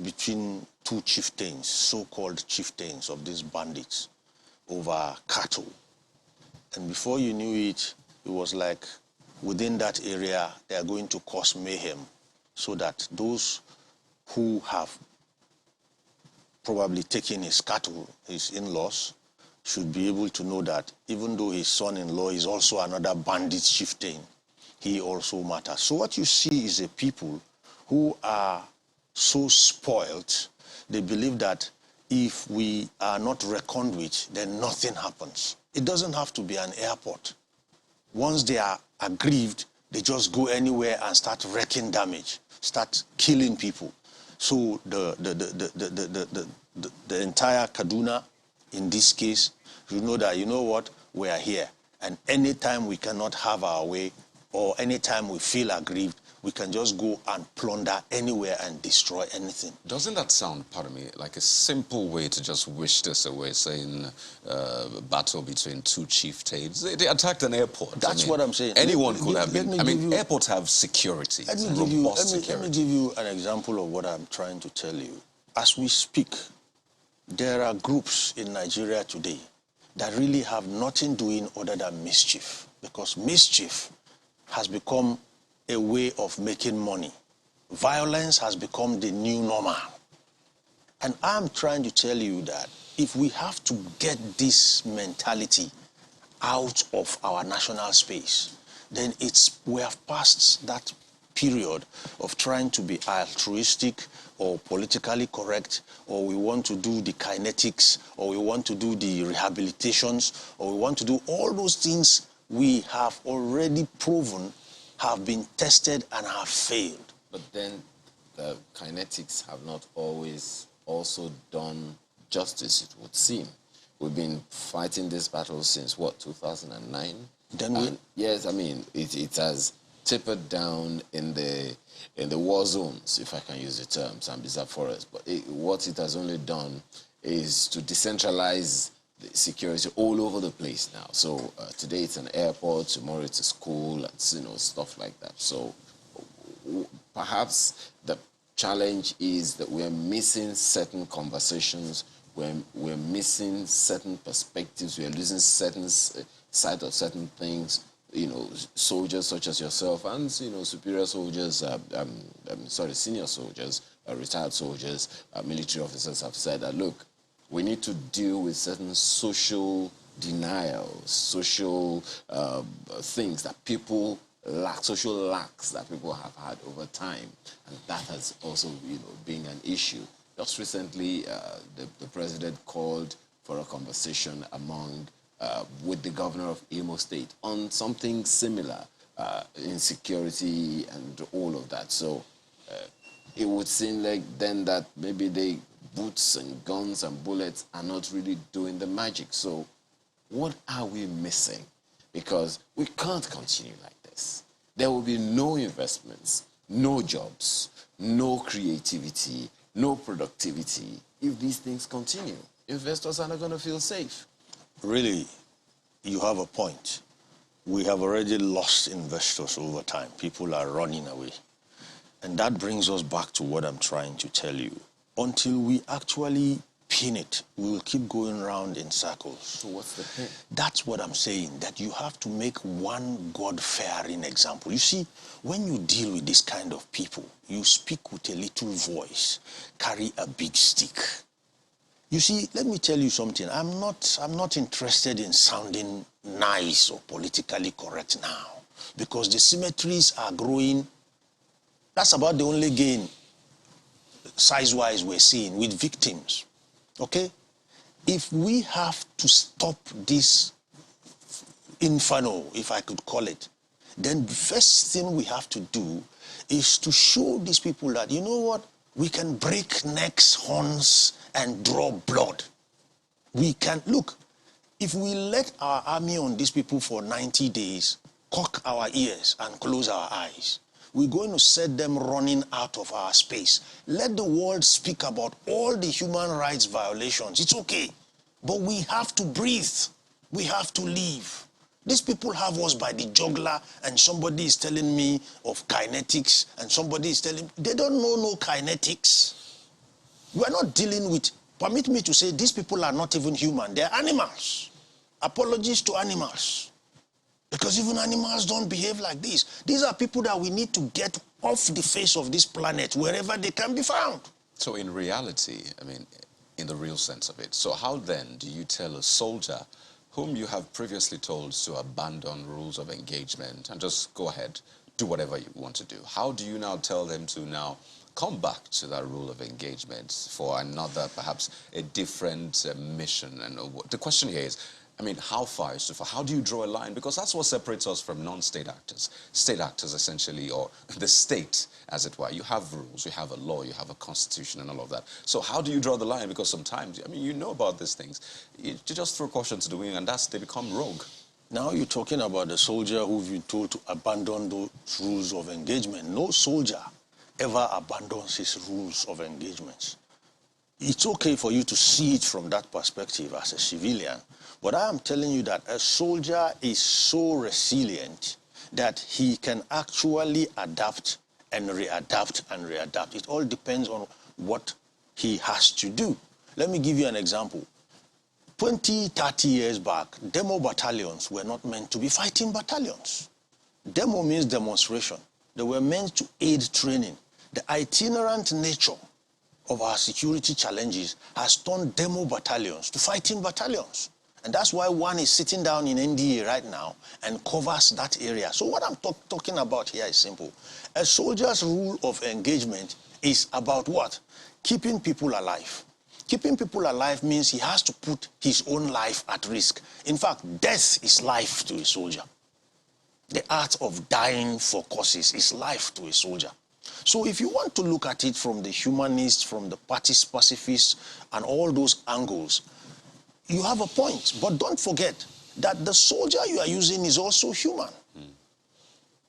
between two chieftains, so-called chieftains of these bandits, over cattle. And before you knew it, it was like within that area, they are going to cause mayhem so that those who have probably taken his cattle, his in-laws, should be able to know that even though his son-in-law is also another bandit chieftain, he also matters. So what you see is a people who are so spoiled, they believe that if we are not reckoned with, then nothing happens. It doesn't have to be an airport. Once they are aggrieved, they just go anywhere and start wreaking damage, start killing people. So the entire Kaduna, in this case, you know that, you know what, we are here. And anytime we cannot have our way, or anytime we feel aggrieved, we can just go and plunder anywhere and destroy anything. Doesn't that sound, pardon me, like a simple way to just wish this away, saying battle between two chieftains? They attacked an airport. That's what I'm saying. Anyone could have been. I mean, airports have security. Let me give you an example of what I'm trying to tell you. As we speak, there are groups in Nigeria today that really have nothing doing other than mischief, because mischief has become a way of making money. Violence has become the new normal. And I'm trying to tell you that if we have to get this mentality out of our national space, then we have passed that period of trying to be altruistic or politically correct, or we want to do the kinetics, or we want to do the rehabilitations, or we want to do all those things we have already proven have been tested and have failed. But then the kinetics have not always also done justice, it would seem. We've been fighting this battle since, what, 2009? Yes, I mean, it has tapered down in the war zones, if I can use the term, Sambisa Forest. But what it has only done is to decentralize the security all over the place now. So today it's an airport, tomorrow it's a school, and stuff like that. So perhaps the challenge is that we are missing certain conversations we're missing certain perspectives, we're losing certain sight of certain things. You know, soldiers such as yourself and, you know, superior soldiers, senior soldiers, retired soldiers, military officers have said that, look, we need to deal with certain social denials, social things that people lack, social lacks that people have had over time. And that has also, you know, been an issue. Just recently, the president called for a conversation with the governor of Imo State on something similar, insecurity and all of that. So it would seem like then that maybe the boots and guns and bullets are not really doing the magic. So what are we missing? Because we can't continue like this. There will be no investments, no jobs, no creativity, no productivity if these things continue. Investors are not going to feel safe. Really, you have a point. We have already lost investors over time. People are running away. And that brings us back to what I'm trying to tell you. Until we actually pin it, we will keep going around in circles. So what's the pin? That's what I'm saying, that you have to make one God-fearing example. You see, when you deal with this kind of people, you speak with a little voice, carry a big stick. You see, let me tell you something. I'm not interested in sounding nice or politically correct now, because the symmetries are growing. That's about the only gain, size-wise, we're seeing with victims. Okay? If we have to stop this inferno, if I could call it, then the first thing we have to do is to show these people that, you know what, we can break necks, horns, and draw blood. We can, look, if we let our army on these people for 90 days, cock our ears and close our eyes, we're going to set them running out of our space. Let the world speak about all the human rights violations. It's okay. But we have to breathe. We have to live. These people have us by the jugular, and somebody is telling me of kinetics, and somebody is telling me, they don't know no kinetics. We're not dealing with, permit me to say, these people are not even human. They're animals. Apologies to animals. Because even animals don't behave like this. These are people that we need to get off the face of this planet, wherever they can be found. So in reality, I mean, in the real sense of it, so how then do you tell a soldier whom you have previously told to abandon rules of engagement and just go ahead, do whatever you want to do? How do you now tell them to now come back to that rule of engagement for another, perhaps a different mission? And the question here is, I mean, how far is too far? How do you draw a line? Because that's what separates us from non-state actors. State actors, essentially, or the state, as it were. You have rules, you have a law, you have a constitution and all of that. So how do you draw the line? Because sometimes, I mean, you know about these things. You just throw caution to the wind, and they become rogue. Now you're talking about a soldier who's been told to abandon those rules of engagement. No soldier ever abandons his rules of engagement. It's okay for you to see it from that perspective as a civilian, but I am telling you that a soldier is so resilient that he can actually adapt and readapt and readapt. It all depends on what he has to do. Let me give you an example. 20, 30 years back, demo battalions were not meant to be fighting battalions. Demo means demonstration. They were meant to aid training. The itinerant nature of our security challenges has turned demo battalions to fighting battalions. And that's why one is sitting down in NDA right now and covers that area. So what I'm talking about here is simple. A soldier's rule of engagement is about what? Keeping people alive. Keeping people alive means he has to put his own life at risk. In fact, death is life to a soldier. The art of dying for causes is life to a soldier. So if you want to look at it from the humanists, from the pacifists, and all those angles, you have a point. But don't forget that the soldier you are using is also human.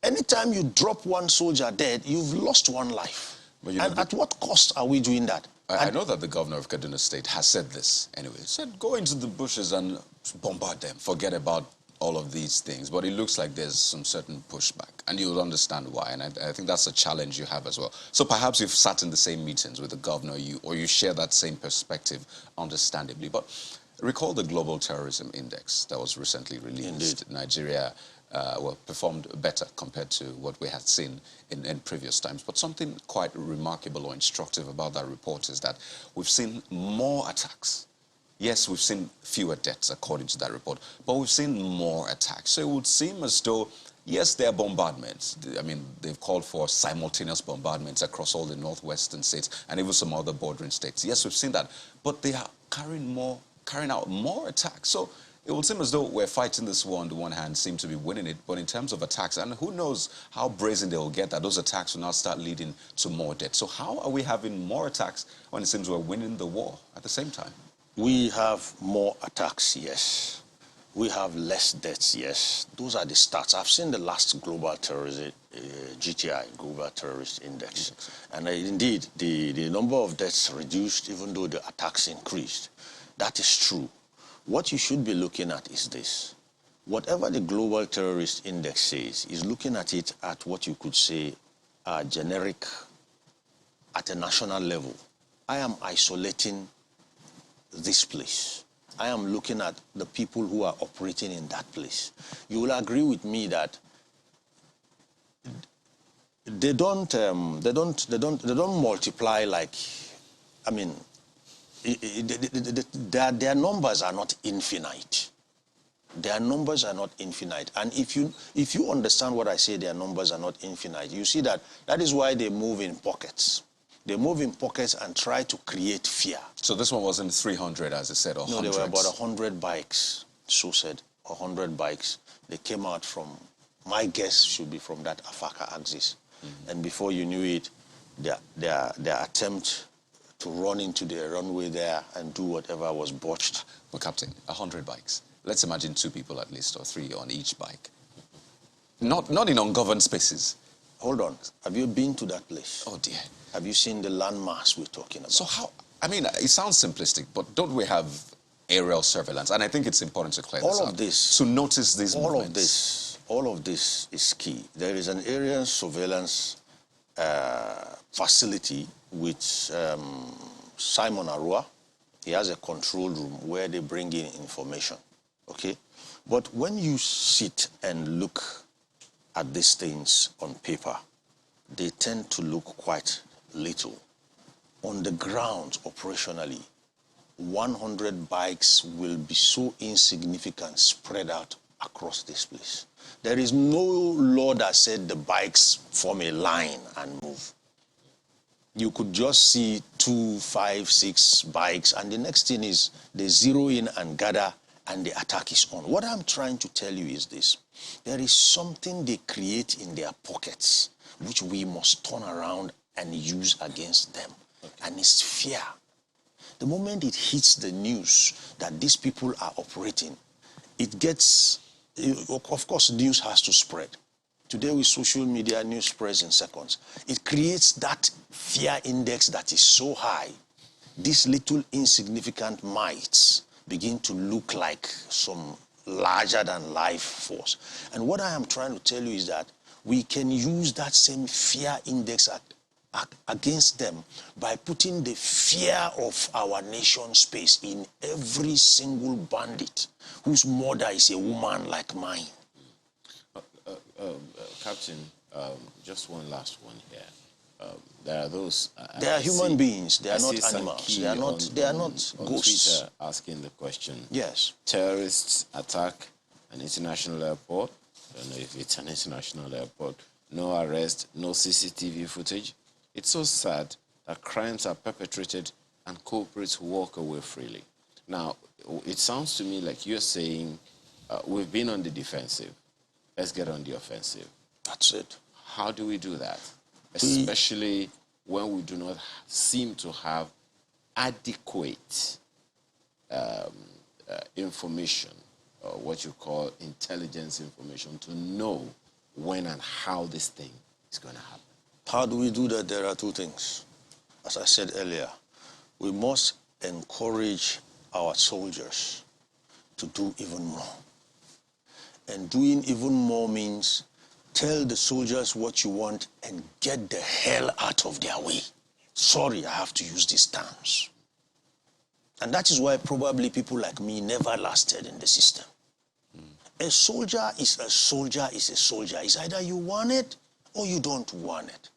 Anytime you drop one soldier dead, you've lost one life. But and at what cost are we doing that? I know that the governor of Kaduna State has said this anyway. He said, go into the bushes and bombard them. Forget about all of these things, but it looks like there's some certain pushback, and you'll understand why. And I think that's a challenge you have as well. So perhaps you've sat in the same meetings with the governor, or you share that same perspective, understandably. But recall the Global Terrorism Index that was recently released. Indeed. Nigeria performed better compared to what we had seen in previous times. But something quite remarkable or instructive about that report is that we've seen more attacks. Yes, we've seen fewer deaths, according to that report, but we've seen more attacks. So it would seem as though, yes, there are bombardments. I mean, they've called for simultaneous bombardments across all the northwestern states and even some other bordering states. Yes, we've seen that, but they are carrying out more attacks. So it would seem as though we're fighting this war on the one hand, seem to be winning it, but in terms of attacks, and who knows how brazen they will get, that those attacks will now start leading to more death. So how are we having more attacks when it seems we're winning the war at the same time? We have more attacks, yes. We have less deaths, yes. Those are the stats. I've seen the last global terrorism, GTI, Global Terrorist Index. And indeed, the number of deaths reduced even though the attacks increased. That is true. What you should be looking at is this. Whatever the Global Terrorist Index says is looking at it at what you could say are generic at a national level. I am isolating this place. I am looking at the people who are operating in that place. You will agree with me that they don't multiply like, I mean, their numbers are not infinite. Their numbers are not infinite. And if you understand what I say, their numbers are not infinite, you see that is why they move in pockets. They move in pockets and try to create fear. So this one wasn't 300, as I said, or no, hundreds? No, there were about 100 bikes, so said, 100 bikes. They came out from, my guess should be from that Afaka axis. Mm-hmm. And before you knew it, their attempt to run into the runway there and do whatever was botched. But Captain, 100 bikes. Let's imagine 2 people at least, or 3 on each bike. Not in ungoverned spaces. Hold on. Have you been to that place? Oh, dear. Have you seen the landmass we're talking about? So how, I mean, it sounds simplistic, but don't we have aerial surveillance? And I think it's important to clear this all up. of this. To notice these movements. All of this is key. There is an aerial surveillance facility with Simon Arua. He has a control room where they bring in information, okay? But when you sit and look at these things on paper, they tend to look quite little. On the ground, operationally, 100 bikes will be so insignificant spread out across this place. There is no law that said the bikes form a line and move. You could just see 2, 5, 6 bikes, and the next thing is they zero in and gather, and the attack is on. What I'm trying to tell you is this. There is something they create in their pockets, which we must turn around and use against them. Okay. And it's fear. The moment it hits the news that these people are operating, it gets, of course, news has to spread. Today with social media, news spreads in seconds. It creates that fear index that is so high. These little insignificant mites begin to look like some larger than life force. And what I am trying to tell you is that we can use that same fear index against them by putting the fear of our nation space in every single bandit whose mother is a woman like mine. Captain, just one last one here. There are those. They are human beings. They are not animals. They are not. They are not ghosts. Twitter asking the question. Yes. Terrorists attack an international airport. I don't know if it's an international airport. No arrest. No CCTV footage. It's so sad that crimes are perpetrated and culprits walk away freely. Now, it sounds to me like you're saying we've been on the defensive. Let's get on the offensive. That's it. How do we do that? Especially when we do not seem to have adequate information, or what you call intelligence information, to know when and how this thing is going to happen. How do we do that? There are 2 things. As I said earlier, we must encourage our soldiers to do even more. And doing even more means tell the soldiers what you want and get the hell out of their way. Sorry, I have to use these terms. And that is why probably people like me never lasted in the system. A soldier is a soldier is a soldier. It's either you want it or you don't want it.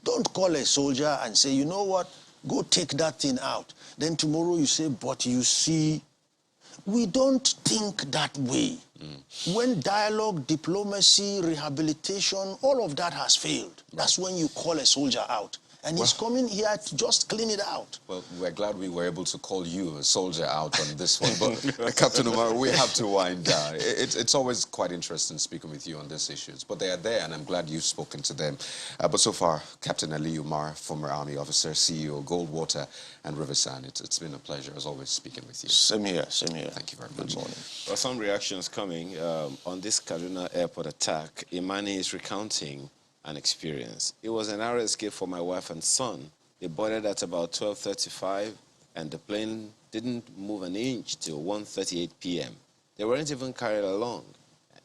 Don't call a soldier and say, you know what, go take that thing out. Then tomorrow you say, but you see, we don't think that way. When dialogue, diplomacy, rehabilitation, all of that has failed, that's when you call a soldier out. And he's coming here to just clean it out. Well, we're glad we were able to call you a soldier out on this one. But Captain Umar, we have to wind down. It's always quite interesting speaking with you on these issues. But they are there, and I'm glad you've spoken to them. But so far, Captain Ali Umar, former Army officer, CEO, Goldwater and Riverside, it's been a pleasure, as always, speaking with you. Same here, same here. Thank you very much. Good morning. Well, some reactions coming on this Kaduna airport attack. Imani is recounting an experience. It was an narrow escape for my wife and son. They boarded at about 12:35, and the plane didn't move an inch till 1:38 p.m. They weren't even carried along.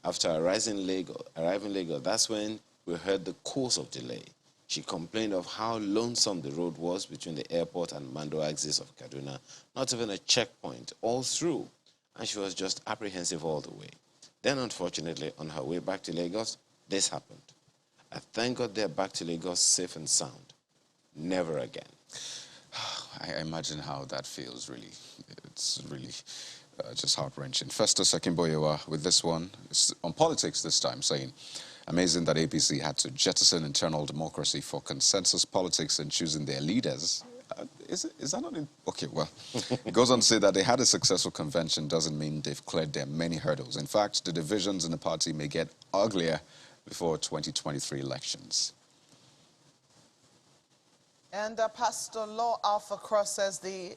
After arriving in Lagos, that's when we heard the cause of delay. She complained of how lonesome the road was between the airport and Mando axis of Kaduna, not even a checkpoint all through, and she was just apprehensive all the way. Then, unfortunately, on her way back to Lagos, this happened. I thank God they're back to Lagos safe and sound. Never again. I imagine how that feels, really. It's really just heart-wrenching. Festus Akinboyewa with this one, it's on politics this time, saying, amazing that APC had to jettison internal democracy for consensus politics and choosing their leaders. Is that not in... Okay, well, it goes on to say that they had a successful convention doesn't mean they've cleared their many hurdles. In fact, the divisions in the party may get uglier before 2023 elections. And Pastor Law Alpha Cross says the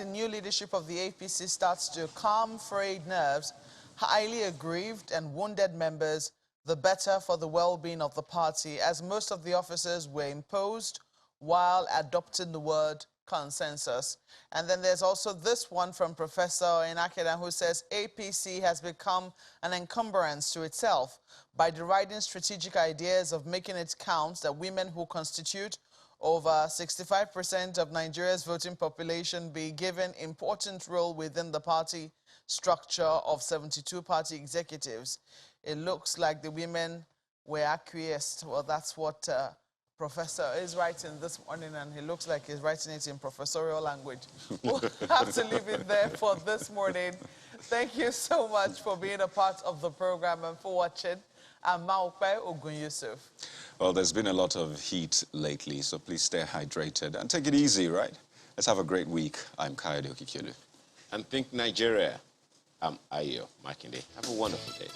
new leadership of the APC starts to calm frayed nerves, highly aggrieved and wounded members, the better for the well-being of the party, as most of the officers were imposed while adopting the word consensus. And then there's also this one from Professor Inakeda, who says APC has become an encumbrance to itself by deriding strategic ideas of making it count that women who constitute over 65% of Nigeria's voting population be given important role within the party structure of 72 party executives. It looks like the women were acquiesced. Well, that's what Professor is writing this morning, and he looks like he's writing it in professorial language. We'll have to leave it there for this morning. Thank you so much for being a part of the program and for watching. I'm Maokwe Ogun Yusuf. Well, there's been a lot of heat lately, so please stay hydrated and take it easy, right? Let's have a great week. I'm Kayode Okikiolu. And Think Nigeria. I'm Ayo Makinde. Have a wonderful day.